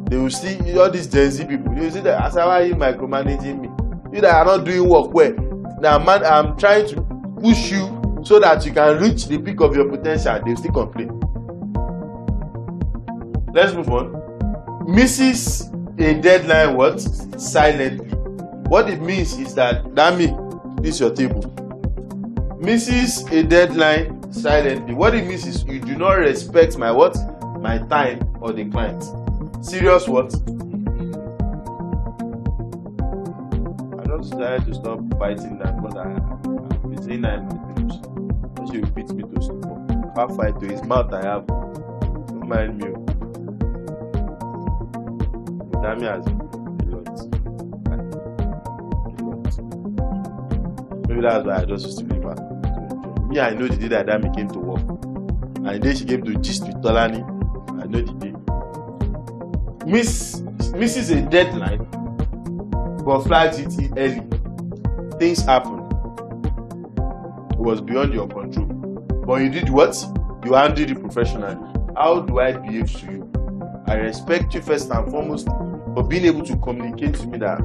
They will see all these Gen Z people. They will see that, why are you micromanaging me? You that are not doing work well. Now, man, I'm trying to push you so that you can reach the peak of your potential. They still complain. Let's move on. Misses a deadline what? Silently. What it means is that means this is your table. Misses a deadline silently. What it means is you do not respect my what? My time or the client. Serious what? I just decided to stop fighting that because I've been saying that in my videos. She will beat me to sleep. If I fight to his mouth, I have. Don't mind me. Dami has a lot. Maybe that's why I just used to leave her. Me, I know the day that Dami came to work. And the day she came to gist with Tolani, I know the day. Misses a deadline, but flags it early. Things happen. It was beyond your control. But you did what? You handled it professionally. How do I behave to you? I respect you first and foremost for being able to communicate to me that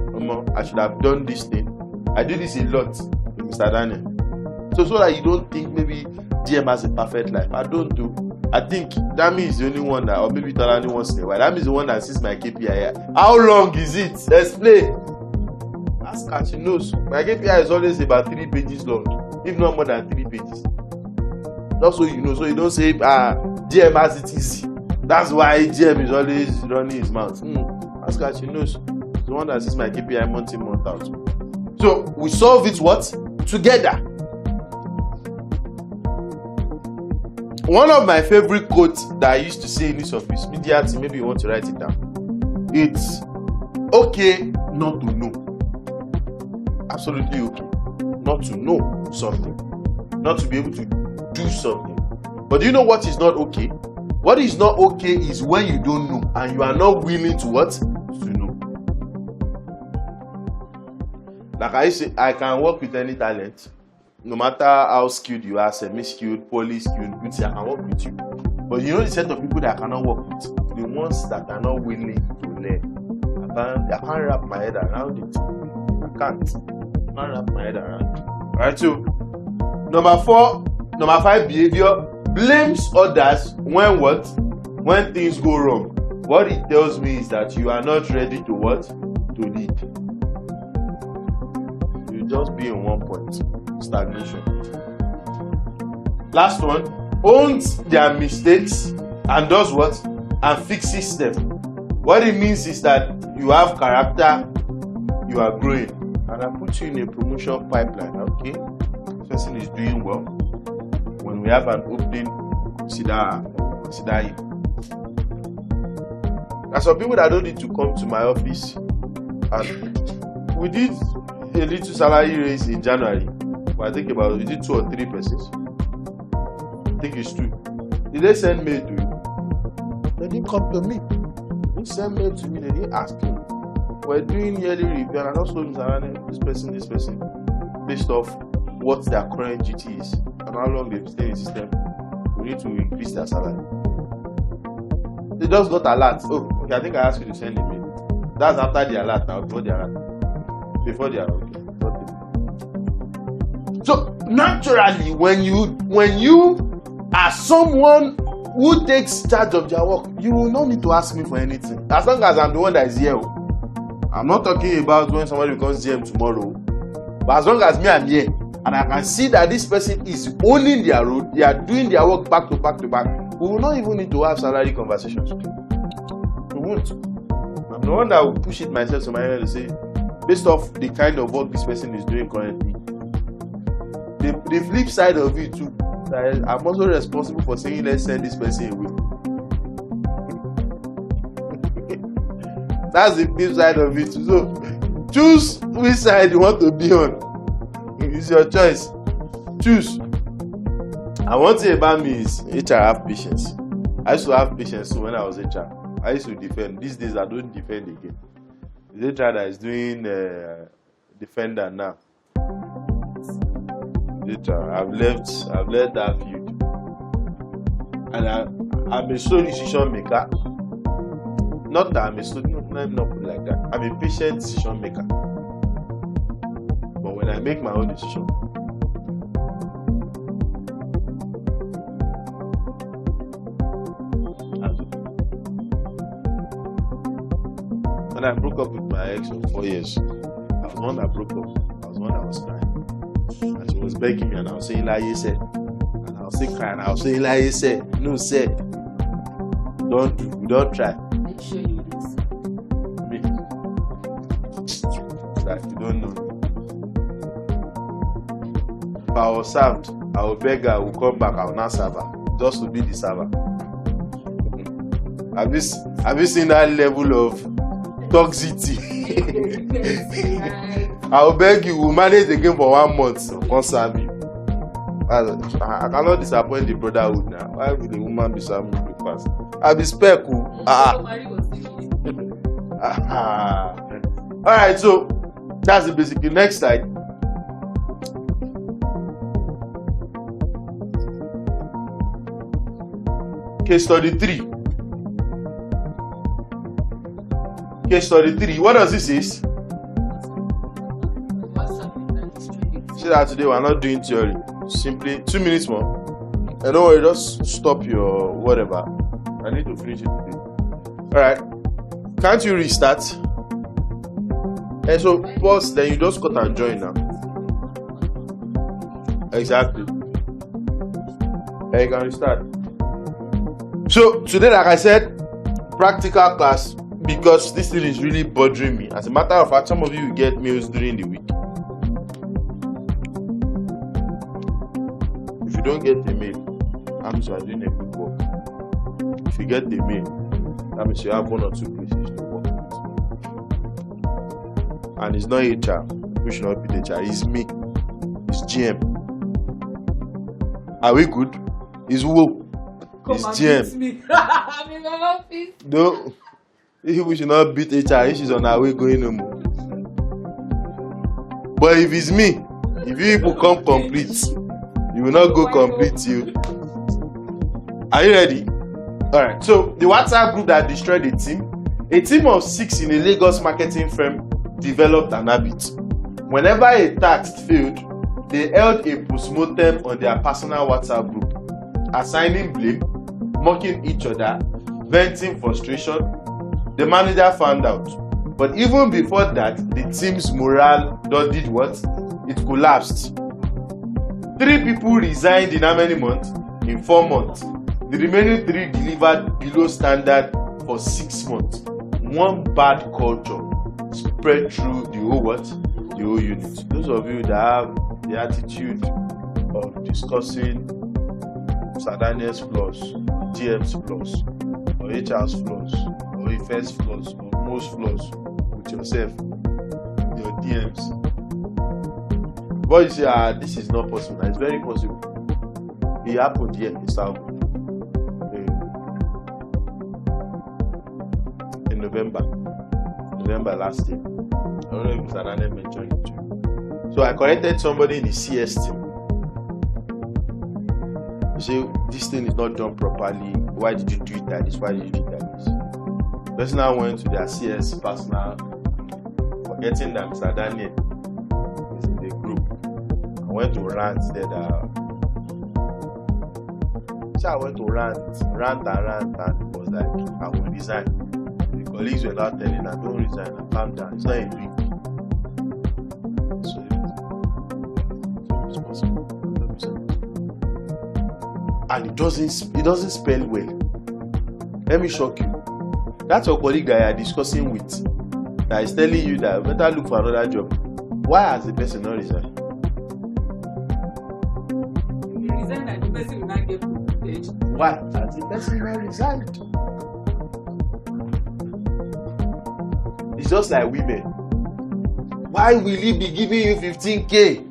I should have done this thing. I do this a lot with Mr. Daniel. So that you don't think maybe DM has a perfect life. I don't do. I think Dami is the only one that, or maybe Tolani once in a while. Dami is the one that sees my KPI. How long is it? Explain. Ask her, she knows. My KPI is always about 3 pages long, if not more than 3 pages. Just so you know, so you don't say, DM has it easy. That's why DM is always running his mouth. Ask her, she knows. The one that sees my KPI month in, month out. So we solve it what? Together. One of my favorite quotes that I used to say in this office, media team, maybe you want to write it down. It's okay not to know. Absolutely okay not to know something, not to be able to do something. But do you know what is not okay? What is not okay is when you don't know and you are not willing to what? To know. Like I say, I can work with any talent. No matter how skilled you are, semi-skilled, poorly skilled, I can work with you. But you know the set of people that I cannot work with? The ones that are not willing to learn. I can't wrap my head around it. I can't wrap my head around it. Alright, so number 5 behavior, blames others when what? When things go wrong. What it tells me is that you are not ready to what? To lead. You just be in one point. Stagnation. Last one, owns their mistakes and does what? And fixes them. What it means is that you have character, you are growing, and I put you in a promotion pipeline. Okay, this person is doing well. When we have an opening, consider it. There are some people that don't need to come to my office, and we did a little salary raise in January. But I think about, is it 2 or 3 persons? I think it's 2. Did they send mail to you? They didn't come to me. They didn't send mail to me. They didn't ask me. We're doing yearly review, and I also this person, based off what their current duty is and how long they've stayed in the system. We need to increase their salary. They just got alert. Oh, okay, I think I asked you to send a mail. That's after the alert now, before the alert. Before the alert. Okay. So naturally, when you are someone who takes charge of their work, you will not need to ask me for anything. As long as I'm the one that is here. I'm not talking about when somebody becomes GM tomorrow. But as long as me, I'm here, and I can see that this person is owning their road, they are doing their work back to back, we will not even need to have salary conversations. We won't. I'm the one that will push it myself to my head to say, based off the kind of work this person is doing currently, the flip side of it too, that I'm also responsible for saying let's send this person away. That's the flip side of it too. So choose which side you want to be on. It's your choice. Choose. And one thing about me is HR have patience. I used to have patience when I was HR. I used to defend. These days I don't defend again. It's HR that is doing defender now. I've left that field, and I'm a slow decision maker. Not that I'm a slow, not put like that. I'm a patient decision maker. But when I make my own decision, when I broke up with my ex for 4 years, I was the one that broke up. I was the one that was crying. And she was begging me, and I was saying, like you said. And I was saying, crying. I was saying, like you said. No, said. Don't try. Make sure you listen. Me. Like you don't know. If I was served, I will beg her, I will come back, I will not serve her. Just to be the server. Have you seen that level of toxicity? I will beg you, we'll manage the game for 1 month. Can't serve you. I cannot disappoint the brotherhood now. Why will the woman be serving me fast? I'll be spec. Alright, so that's the basic. Next slide. Case study 3. Case study 3. What does this say? See that today we're not doing theory. Simply 2 minutes more. And don't worry, just stop your whatever. I need to finish it today. Alright. Can't you restart? And so pause, then you just cut and join now. Exactly. And you can restart. So today, like I said, practical class, because this thing is really bothering me. As a matter of fact, some of you get mails during the week. If you don't get the mail, that means you are doing a good work. If you get the mail, that means you have 1 or 2 places to work. And it's not HR. We should not be HR. It's me. It's GM. Are we good? It's who? It's GM. I'm in my office. No. We should not beat HR. She's on our way going home. But if it's me, if you people come complete, you will not go complete you. Are you ready? Alright, so the WhatsApp group that destroyed a team of 6 in a Lagos marketing firm developed an habit. Whenever a task failed, they held a postmortem on their personal WhatsApp group, assigning blame, mocking each other, venting frustration. The manager found out. But even before that, the team's morale did what? It collapsed. 3 people resigned in how many months? In 4 months. The remaining 3 delivered below standard for 6 months. One bad culture spread through the whole what? The whole unit. Those of you that have the attitude of discussing Sadaniel's flaws, GM's flaws, or HR's flaws, or FS flaws, or most flaws with yourself, your DMs. But you say, this is not possible. It's very possible. It happened here in South. In November last year. I don't know if Sadaniel mentioned it to you. So I corrected somebody in the CS team. You say, this thing is not done properly. Why did you do it like this? Why did you do it like this? The person now went to their CS personal, forgetting that Mr. Daniel is in the group. I went to rant there. So I went to rant, and it was like, I will resign. The colleagues were not telling her, don't resign, and calm down. It's not a big deal. So it's possible. And it doesn't spell well. Let me shock you. That's your colleague that you are discussing with that is telling you that better look for another job. Why has the person not resigned? If you resign and the person will not get privilege. Why has the person not resigned? It's just like women. Why will he be giving you 15K?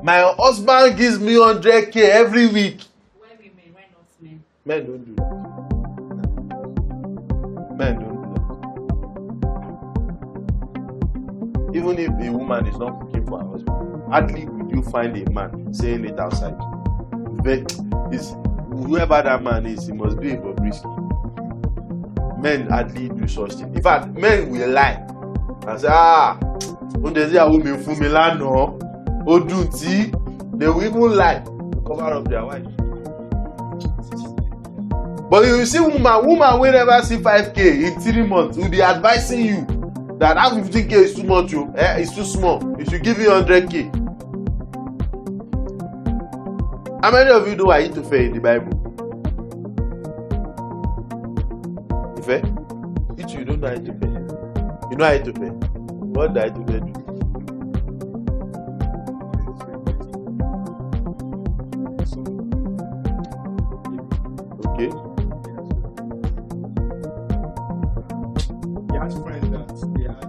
My husband gives me 100K every week. Why women? Why not men? Men don't do that. Men don't do that. Even if a woman is not cooking for her husband, hardly would you find a man saying it outside. Whoever that man is, he must be a Bobrisky. Men hardly do such things. In fact, men will lie and say, they will even lie to cover up their wife. But you see woman will never see 5K in 3 months will be advising you that 15K is too much, it's too small. It should give you 100K. How many of you know Ahithophel in the Bible? Ife? You don't know Ahithophel. You know Ahithophel. What did Ahithophel do? Okay. He has friends that they are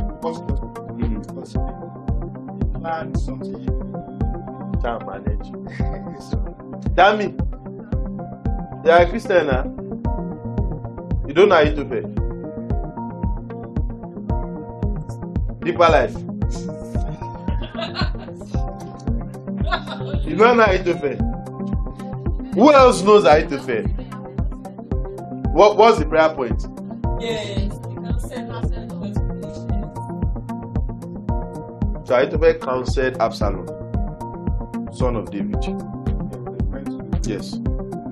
because he planned something. Can't manage. Tell me. You are a Christian now? You don't know Ahithophel? Deeper life. You don't know Ahithophel? Who else knows Ahithophel? What's the prayer point? Yes, you can send us So Ahithophel counseled Absalom, son of David. Yes.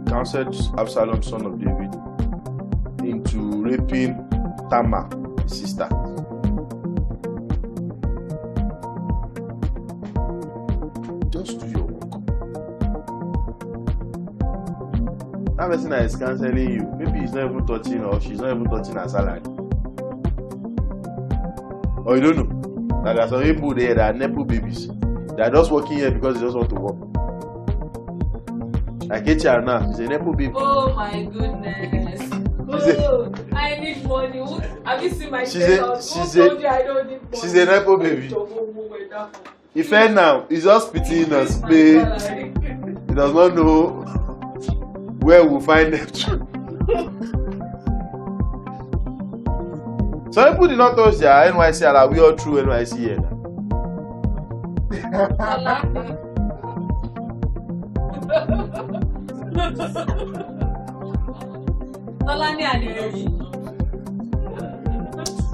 Counseled Absalom, son of David, into raping Tamar, his sister. Just do your work. That person that is counseling you, maybe he's not even touching or she's not even touching her salary. Or you don't know. Like there's some people there that are nepo babies. They are just working here because they just want to work. Like HR now, she's a nepo baby. Oh my goodness. Oh, I need money. Have you seen my status? Who told you I don't need money? She's a nepo baby. If I now, he's just pitying us, babe. He does not know where we'll find them to. Some people did not touch their NYC allowance. We all through NYC here.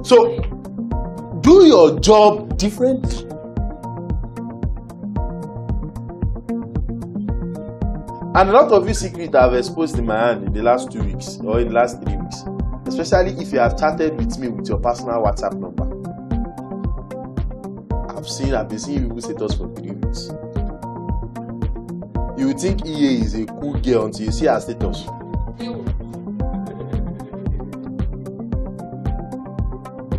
So, do your job differently. And a lot of you secrets I've exposed in my hand in the last 2 weeks or in the last 3 weeks. Especially if you have chatted with me with your personal WhatsApp number. I've been seeing people status for 3 weeks. You would think EA is a cool girl until you see her status.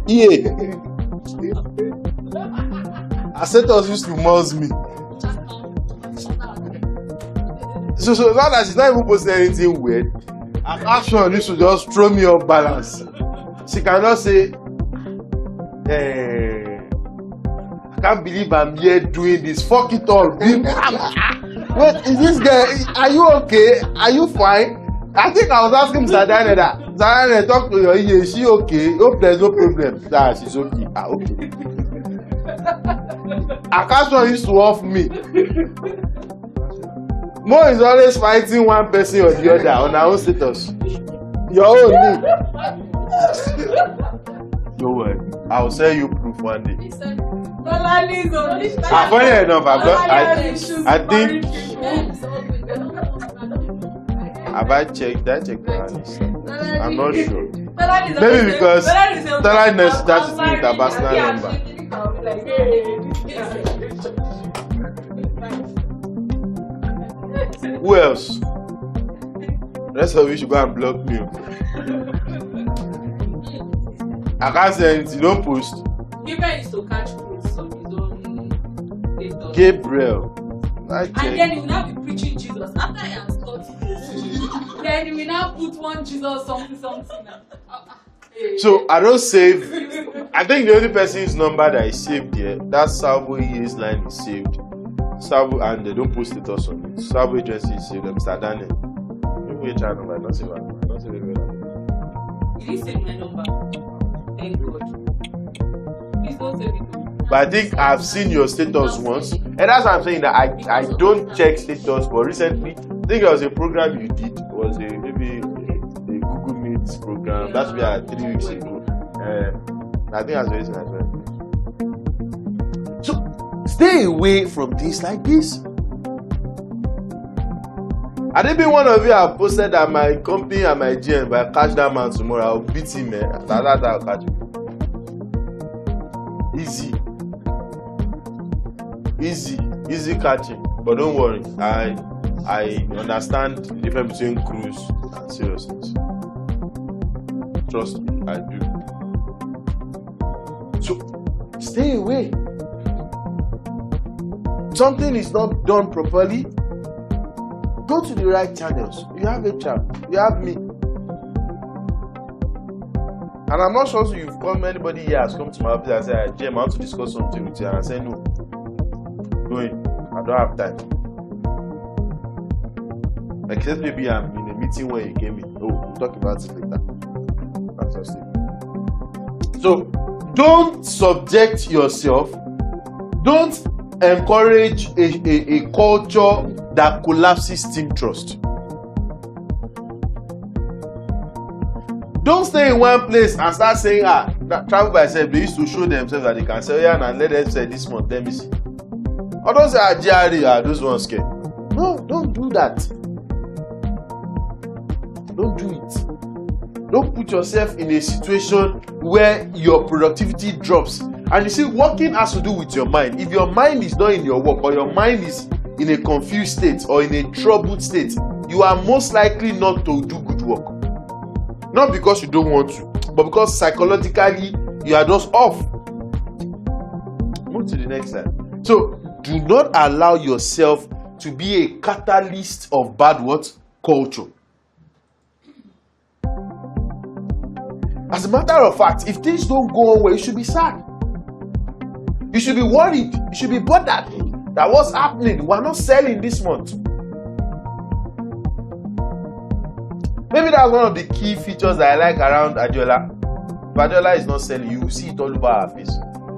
EA. Her status used to muzz me. So now that she's not even posting anything weird, her action used to just throw me off balance. She cannot say, I can't believe I'm here doing this. Fuck it all. Wait, is this guy, are you okay? Are you fine? I think I was asking Mr. Daniel that. Mr. Daniel, talk to your EA. Is she okay? Hope there's no problem. Nah, she's okay. Okay. Her action used to off me. Mo is always fighting one person or the other on her own status. Your own me. Don't worry. I will send you proof one day. Funny enough, I think. Have I checked? Did I check the list? I'm not sure. Maybe because Tala starts with her personal number. Who else? Rest of you should go and block me. I can't say anything. Don't post. Gabriel used to catch posts of his own status. Gabriel. And then he will now be preaching Jesus. After I am taught, then he will now put one Jesus something. So I don't save. I think the only person's number that is saved here, that Salvo EA's line is saved. Salvo, and they don't post status on it. Salvo agency is saved. Mr. Daniel. Maybe HR number, not save my number. Not save it. You didn't save my number. Thank God. Please don't save it. But I think I've seen your status once. And that's why I'm saying that I don't check status, but recently, I think there was a program you did. It was maybe a Google Meet program. That's where 3 weeks ago. I think that's the reason I said. So stay away from things like this. I think one of you have posted that my company and my GM, if I catch that man tomorrow, I'll beat him, man. That I'll catch him. Easy catching. But don't worry, I understand the difference between cruise and seriousness. Trust me, I do. So stay away. Something is not done properly. Go to the right channels. You have HR, you have me. And I'm not sure you've come, anybody here has come to my office and said, Jim, I want to discuss something with you. And I said, no. Go in. I don't have time. Except maybe I'm in a meeting where you came in. Oh, we'll talk about it later. That's just it. So, don't subject yourself. Don't encourage a culture that collapses team trust. Don't stay in one place and start saying, now travel by self, they used to show themselves that they can sell here and let them say this month, let me see. Or those are GRE, those ones scared. No, don't do that. Don't do it. Don't put yourself in a situation where your productivity drops. And you see, working has to do with your mind. If your mind is not in your work, or your mind is in a confused state or in a troubled state, you are most likely not to do good work. Not because you don't want to, but because psychologically you are just off. Move to the next slide. So do not allow yourself to be a catalyst of bad culture. As a matter of fact, if things don't go on well, you should be sad. You should be worried. You should be bothered that what's happening. We're not selling this month. Maybe that's one of the key features that I like around Adeola. If Adeola is not selling, you will see it all over her face.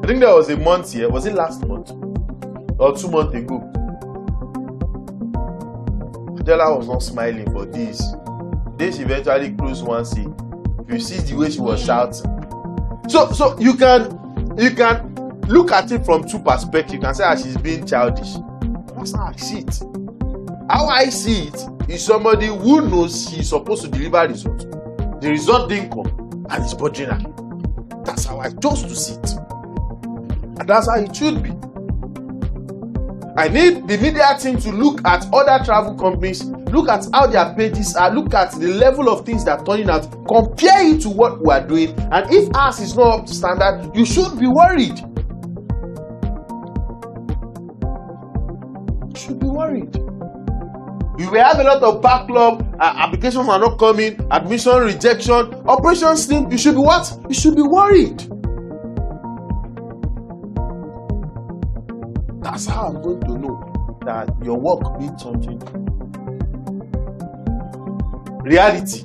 I think there was a month here. Was it last month? Or 2 months ago? Adeola was not smiling for this. Then she eventually closed one seat. You see the way she was shouting. So you can look at it from two perspectives. You can say that she's being childish. That's how I see it. How I see it is somebody who knows she's supposed to deliver results. The result didn't come and it's bothering her. That's how I chose to see it. And that's how it should be. I need the media team to look at other travel companies, look at how their pages are, look at the level of things that are turning out, compare it to what we are doing, and if ours is not up to standard, you should be worried. You should be worried. You will have a lot of backlog, applications are not coming, admission rejection, operations team, you should be what? You should be worried. That's how I'm going to know that your work means something. Reality.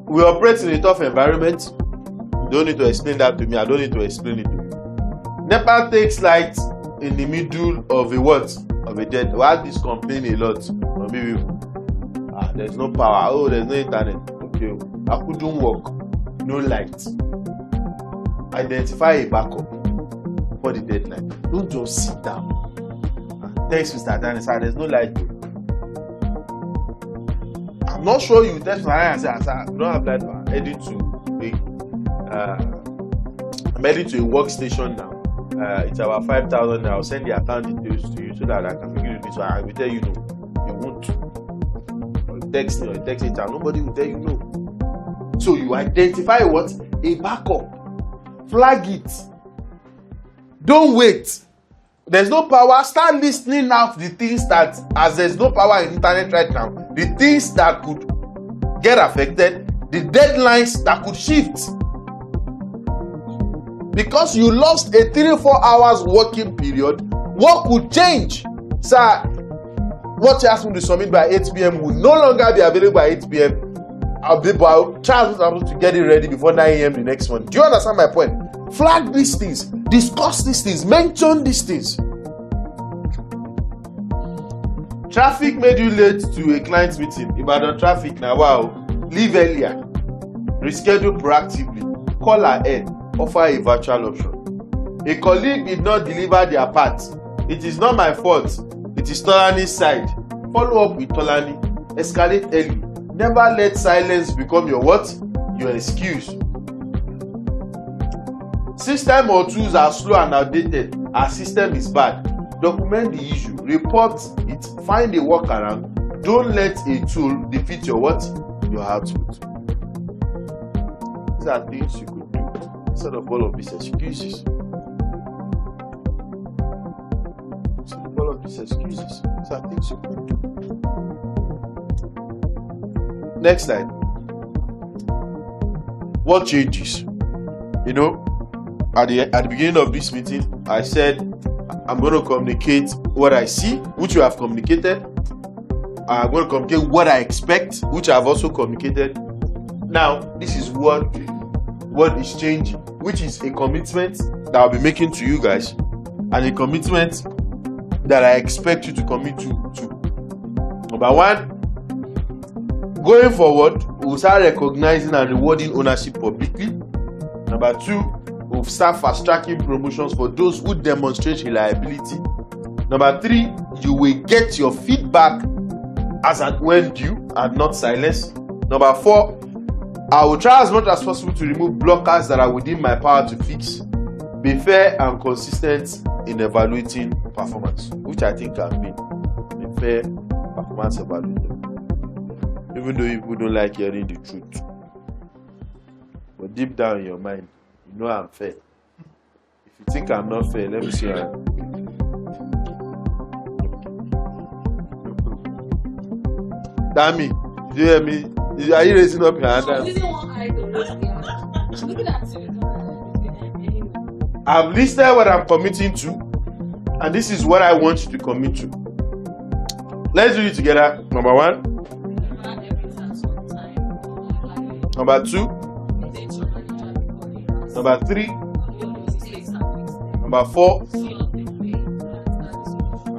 We operate in a tough environment. You don't need to explain that to me. I don't need to explain it to you. NEPA takes light in the middle of a what? Of a dead. We have this complain a lot from people. There's no power. Oh, there's no internet. Okay. I couldn't work. No light. Identify a backup for the deadline. Don't just sit down and text Mr. Dan and say there's no light. I'm not sure you text Mr. Dan and say I don't have light. I'm heading to a workstation now. It's about 5,000 now. I'll send the account details to you so that I can figure it this. I will tell you no. You won't. Or you text me or you text it and nobody will tell you no. So you identify what? A backup. Flag it. Don't wait. There's no power. Start listening out the things that, as there's no power in internet right now, the things that could get affected, the deadlines that could shift. Because you lost a 3-4 hours working period, what could change? Sir, what you asked me to submit by 8 p.m. will no longer be available by 8 p.m. I'll try to get it ready before 9 a.m. the next one. Do you understand my point? Flag these things, discuss these things, mention these things. Traffic made you late to a client meeting. Ibadan traffic now, wow. Leave earlier. Reschedule proactively. Call ahead. Offer a virtual option. A colleague did not deliver their part. It is not my fault. It is Tolani's side. Follow up with Tolani. Escalate early. Never let silence become your what? Your excuse. System or tools are slow and outdated. Our system is bad. Document the issue. Report it. Find a workaround. Don't let a tool defeat your what? Your output. These are things you could do instead of all of these excuses. Instead of all of these excuses. These are things you could do. Next slide. What changes? You know, at the beginning of this meeting, I said I'm going to communicate what I see, which you have communicated. I'm going to communicate what I expect, which I have also communicated. Now, this is what is changing, which is a commitment that I'll be making to you guys, and a commitment that I expect you to commit to. Number one, going forward, we'll start recognizing and rewarding ownership publicly. Number 2, we'll start fast tracking promotions for those who demonstrate reliability. Number 3, you will get your feedback as and when due and not silenced. Number 4, I will try as much as possible to remove blockers that are within my power to fix. Be fair and consistent in evaluating performance, which I think I've been a fair performance evaluator. Even though people don't like hearing the truth. But deep down in your mind, you know I'm fair. If you think I'm not fair, let me see how. Dami, do you hear me? Are you raising up your hand? I'm using one eye to raise the hand. I'm looking at you. I've listed what I'm committing to, and this is what I want you to commit to. Let's do it together. Number 1. Number 2. Number 3. Number 4.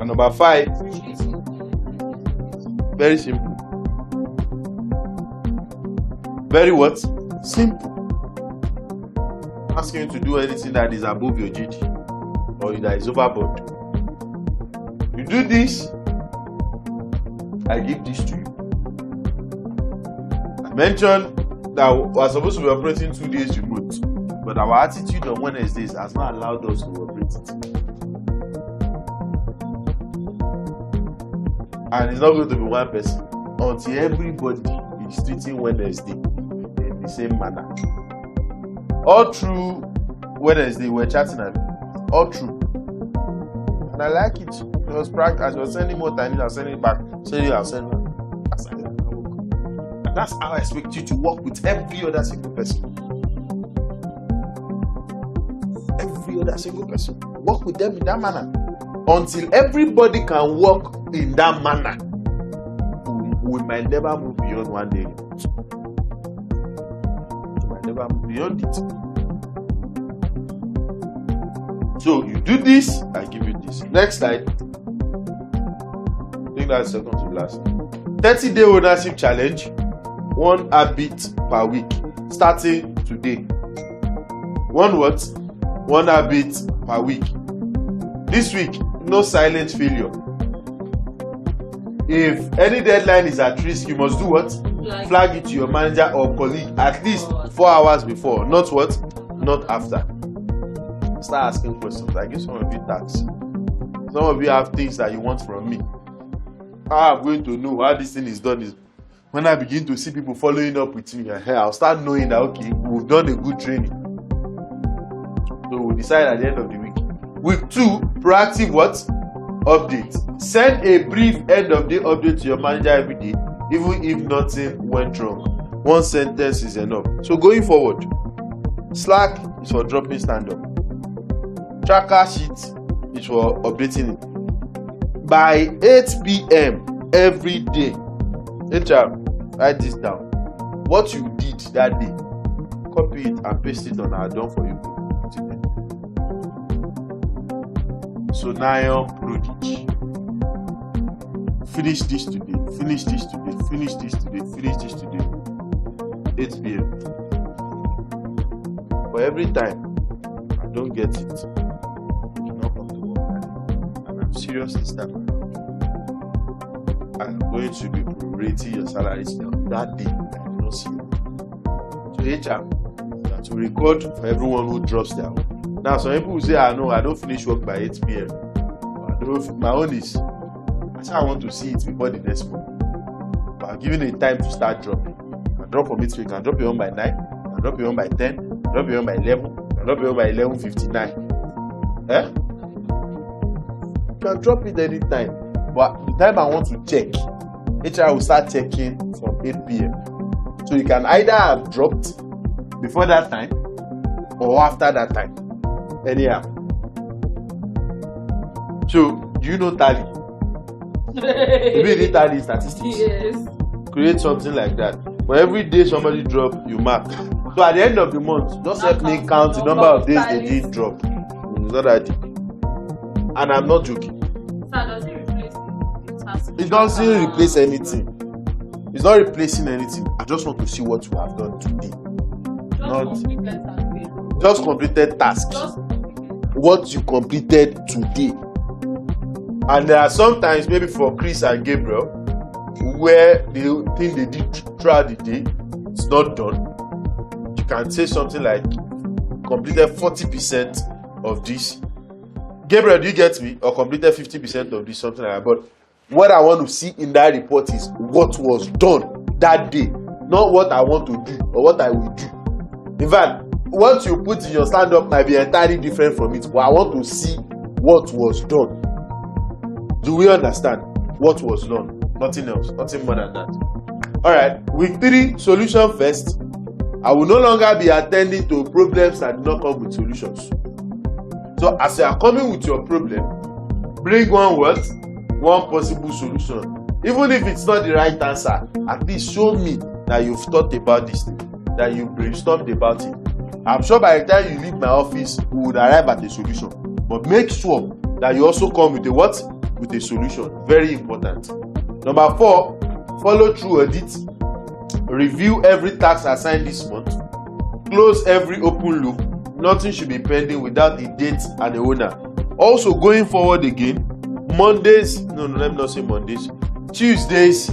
And number 5. Very simple. Very what? Simple. Asking you to do anything that is above your GD or that is overboard. You do this, I give this to you. I mentioned that we're supposed to be operating 2 days remote, but our attitude on Wednesdays has not allowed us to operate it. And it's not going to be one person until everybody is treating Wednesday in the same manner. All through Wednesday, we're chatting at all through. And I like it. It was practice. As I was sending more time, I'll send it back. I'll send it. And that's how I expect you to work with every other single person. Every other single person. Work with them in that manner. Until everybody can work in that manner, we might never move beyond 1 day. We might never move beyond it. So you do this, I give you this. Next slide. I think that's second to last. 30-day ownership challenge. 1 habit per week. Starting today. 1 what? 1 habit per week. This week, no silent failure. If any deadline is at risk, you must do what? Flag it to your manager or colleague at least 4 hours before. Not what? Not after. Start asking questions. I give some of you tasks. Some of you have things that you want from me. How I'm going to know how this thing is done is when I begin to see people following up with me. I'll start knowing that okay, we've done a good training. So we'll decide at the end of the week. Week 2, proactive what? Update. Send a brief end of day update to your manager every day, even if nothing went wrong. 1 sentence is enough. So going forward, Slack is for dropping stand-up. Tracker sheet is for updating it. By 8 p.m. every day, HR, write this down. What you did that day, copy it and paste it on our done for you. So now prodigy. Finish this today. Finish this today. Finish this today. Finish this today. 8 p.m. For every time I don't get it, you not come to work. And I'm serious this time. I'm going to be prorating your salaries now that day that you don't see it. So HR, you have to record for everyone who drops their work. Now some people will say, I know I don't finish work by 8 p.m. My own is I want to see it before the next month. But I'm giving a time to start dropping. I drop from 8 p.m. I drop it on by 9, I drop it on by 10, I drop it on by 11, I drop it on by 11:59. You can drop it anytime. But the time I want to check, HR will start checking from 8 p.m. So you can either have dropped before that time or after that time. Anyhow. So, do you know tally? You really tally statistics? Yes. Create something like that. For every day somebody drop, you mark. So at the end of the month, just help me count the number of days they did drop. It's not that deep. And I'm not joking. So does it replace the task? It doesn't replace anything. It's not replacing anything. I just want to see what we have done today. Not Just completed task. Just What you completed today. And there are sometimes, maybe for Chris and Gabriel, where the thing they did throughout the day is not done. You can say something like completed 40% of this. Gabriel, do you get me? Or completed 50% of this, something like that. But what I want to see in that report is what was done that day, not what I want to do or what I will do. In fact, what you put in your stand-up might be entirely different from it, but I want to see what was done. Do we understand what was done? Nothing else, nothing more than that. All right, week 3, solution first. I will no longer be attending to problems that do not come with solutions. So as you are coming with your problem, bring one word, one possible solution. Even if it's not the right answer, at least show me that you've thought about this thing, that you brainstormed about it. I'm sure by the time you leave my office, we would arrive at a solution. But make sure that you also come with a what? With a solution. Very important. Number 4, follow through audit. Review every task assigned this month. Close every open loop. Nothing should be pending without a date and a owner. Also, going forward again, Mondays, let me not say Mondays, Tuesdays,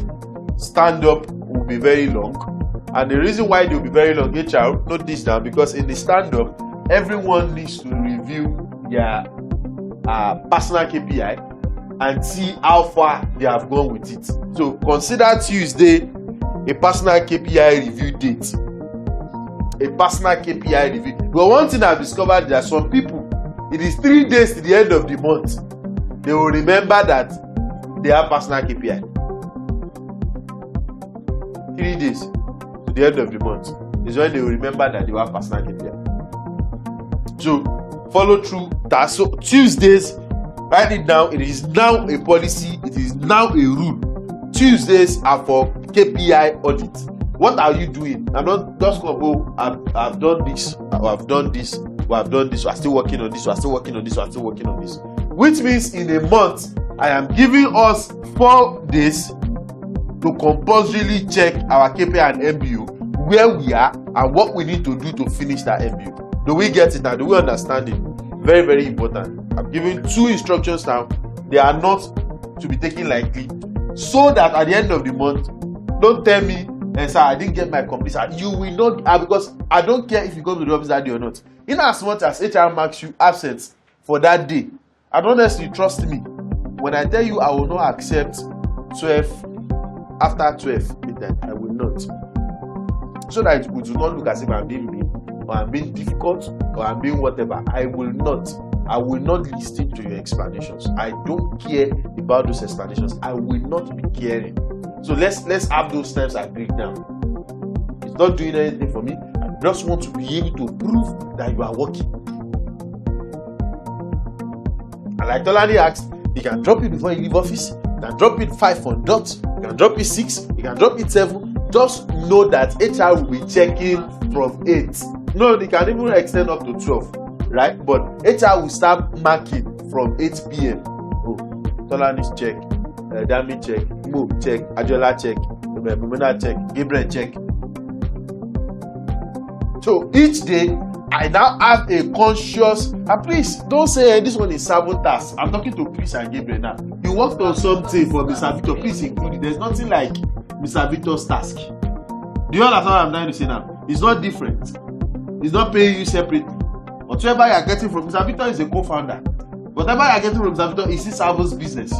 stand-up will be very long. And the reason why they will be very long, HR, note this down, because in the stand-up, everyone needs to review their personal KPI and see how far they have gone with it. So consider Tuesday a personal KPI review date. A personal KPI review. But one thing I've discovered, that some people, it is 3 days to the end of the month, they will remember that they have personal KPI. 3 days to the end of the month is when they will remember that they have personal KPI. So follow through that. So Tuesdays, write it down. It is now a policy. It is now a rule. Tuesdays are for KPI audit. What are you doing? I'm not just going to go, I've done this, or I've done this, or I've done this, or I'm still working on this, or I'm still working on this, or I'm still working on this. Which means in a month, I am giving us 4 days to compulsorily check our KPI and MBO, where we are and what we need to do to finish that MBO. Do we get it now? Do we understand it? Very, very important. I'm giving 2 instructions now. They are not to be taken lightly, so that at the end of the month, don't tell me, sir, I didn't get my complete. You will not, because I don't care if you go to the office that day or not. In as much as HR marks you absent for that day, I don't necessarily trust me when I tell you I will not accept 12 after 12 midnight. I will not. So that we do not look as if I'm being mean, or I'm being difficult, or I'm being whatever. I will not listen to your explanations. I don't care about those explanations. I will not be caring. So let's have those terms agreed now. It's not doing anything for me. I just want to be able to prove that you are working. And like Tolani asked, you can drop it before you leave office. You can drop it 5 on dot. You can drop it 6. You can drop it 7. Just know that HR will be checking from 8. No, they can even extend up to 12, right? But HR will start marking from 8 p.m. Oh, Tolani's check. Dami check, Mo check, Ajola check, Mumena check, Gabriel check. So each day, I now have a conscious, and please don't say this one is 7 tasks. I'm talking to Chris and Gabriel now. You worked on something for Mr. Victor, please include it. There's nothing like Mr. Victor's task. Do you understand what I'm trying to say now? It's not different. It's not paying you separately. Whatever you are getting from Mr. Victor is a co-founder. Whatever you are getting from Mr. Victor is his service business.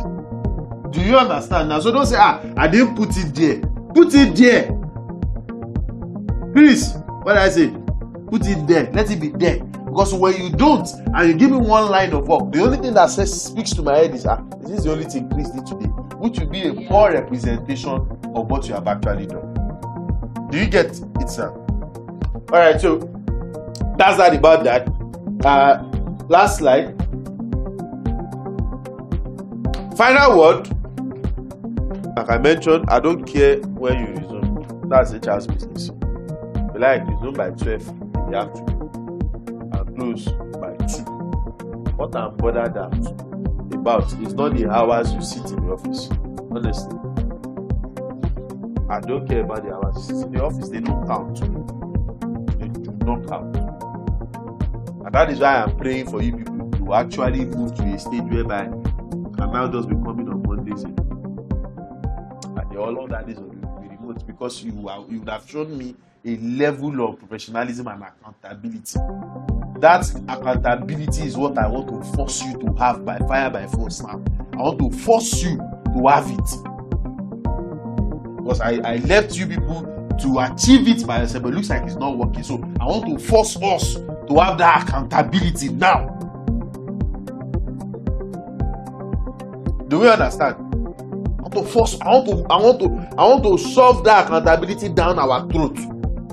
Do you understand now? So don't say, I didn't put it there. Put it there. Please, what did I say? Put it there. Let it be there. Because when you don't, and you give me one line of work, the only thing that speaks to my head is, this is the only thing Chris did today, which will be a poor representation of what you have actually done. Do you get it, sir? Alright, so that's that about that. Last slide. Final word. Like I mentioned, I don't care when you resume. That's HR's business. But like resume by 12 in the afternoon and close by 2. What I'm bothered about is not the hours you sit in the office. Honestly, I don't care about the hours you sit in the office. They don't count. They do not count. And that is why I'm praying for you people to actually move to a stage whereby you can now just be coming on Mondays. And all of that is on the remote, because you would have shown me a level of professionalism and accountability. That accountability is what I want to force you to have by fire, by force now. I want to force you to have it. Because I left you people to achieve it by yourself, but it looks like it's not working. So I want to force us to have that accountability now. Do we understand? I want to solve that accountability down our throat.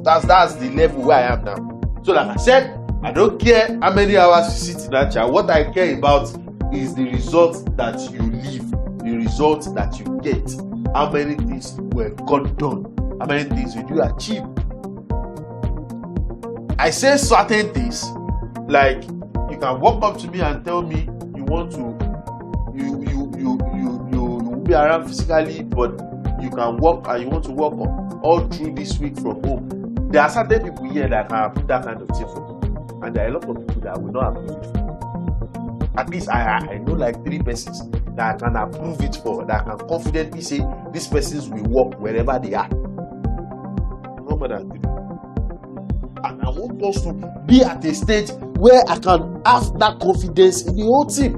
That's the level where I am now. So like I said, I don't care how many hours you sit in that chair. What I care about is the result that you live, the result that you get. How many things were got done? How many things did you achieve? I say certain things, like you can walk up to me and tell me you want to, you will be around physically, but you can walk and you want to walk all through this week from home. There are certain people here that can approve that kind of thing for me, and there are a lot of people that will not approve it. At least I know like 3 persons that I can approve it for, that I can confidently say these persons will walk wherever they are. No more than 3. And I want us to be at a stage where I can have that confidence in the whole team,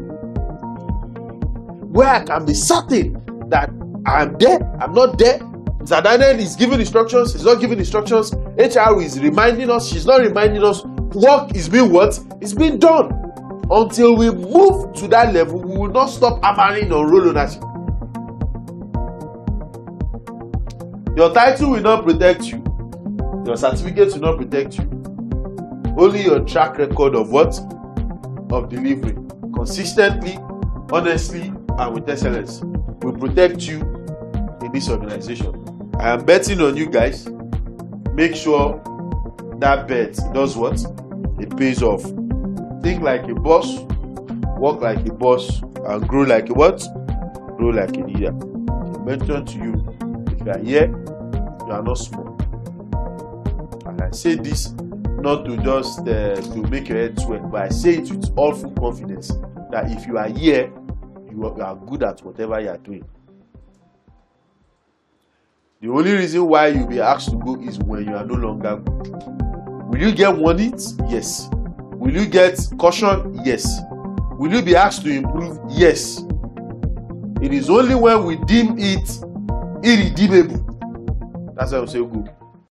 where I can be certain that I'm there, I'm not there. Zadaniel is giving instructions, he's not giving instructions. HR is reminding us, she's not reminding us. Work is being what? It's being done. Until we move to that level, we will not stop hammering on role ownership. Your title will not protect you. Your certificate will not protect you. Only your track record of what? Of delivery. Consistently, honestly, and with excellence will protect you in this organization. I am betting on you guys. Make sure that bet does what? It pays off. Think like a boss, work like a boss, and grow like a what? Grow like a leader. I mention to you, if you are here, you are not small. And I say this not to just to make your head sweat, but I say it with all full confidence that if you are here, you are good at whatever you are doing. The only reason why you'll be asked to go is when you are no longer good. Will you get warned? Yes. Will you get caution? Yes. Will you be asked to improve? Yes. It is only when we deem it irredeemable. That's why we say go.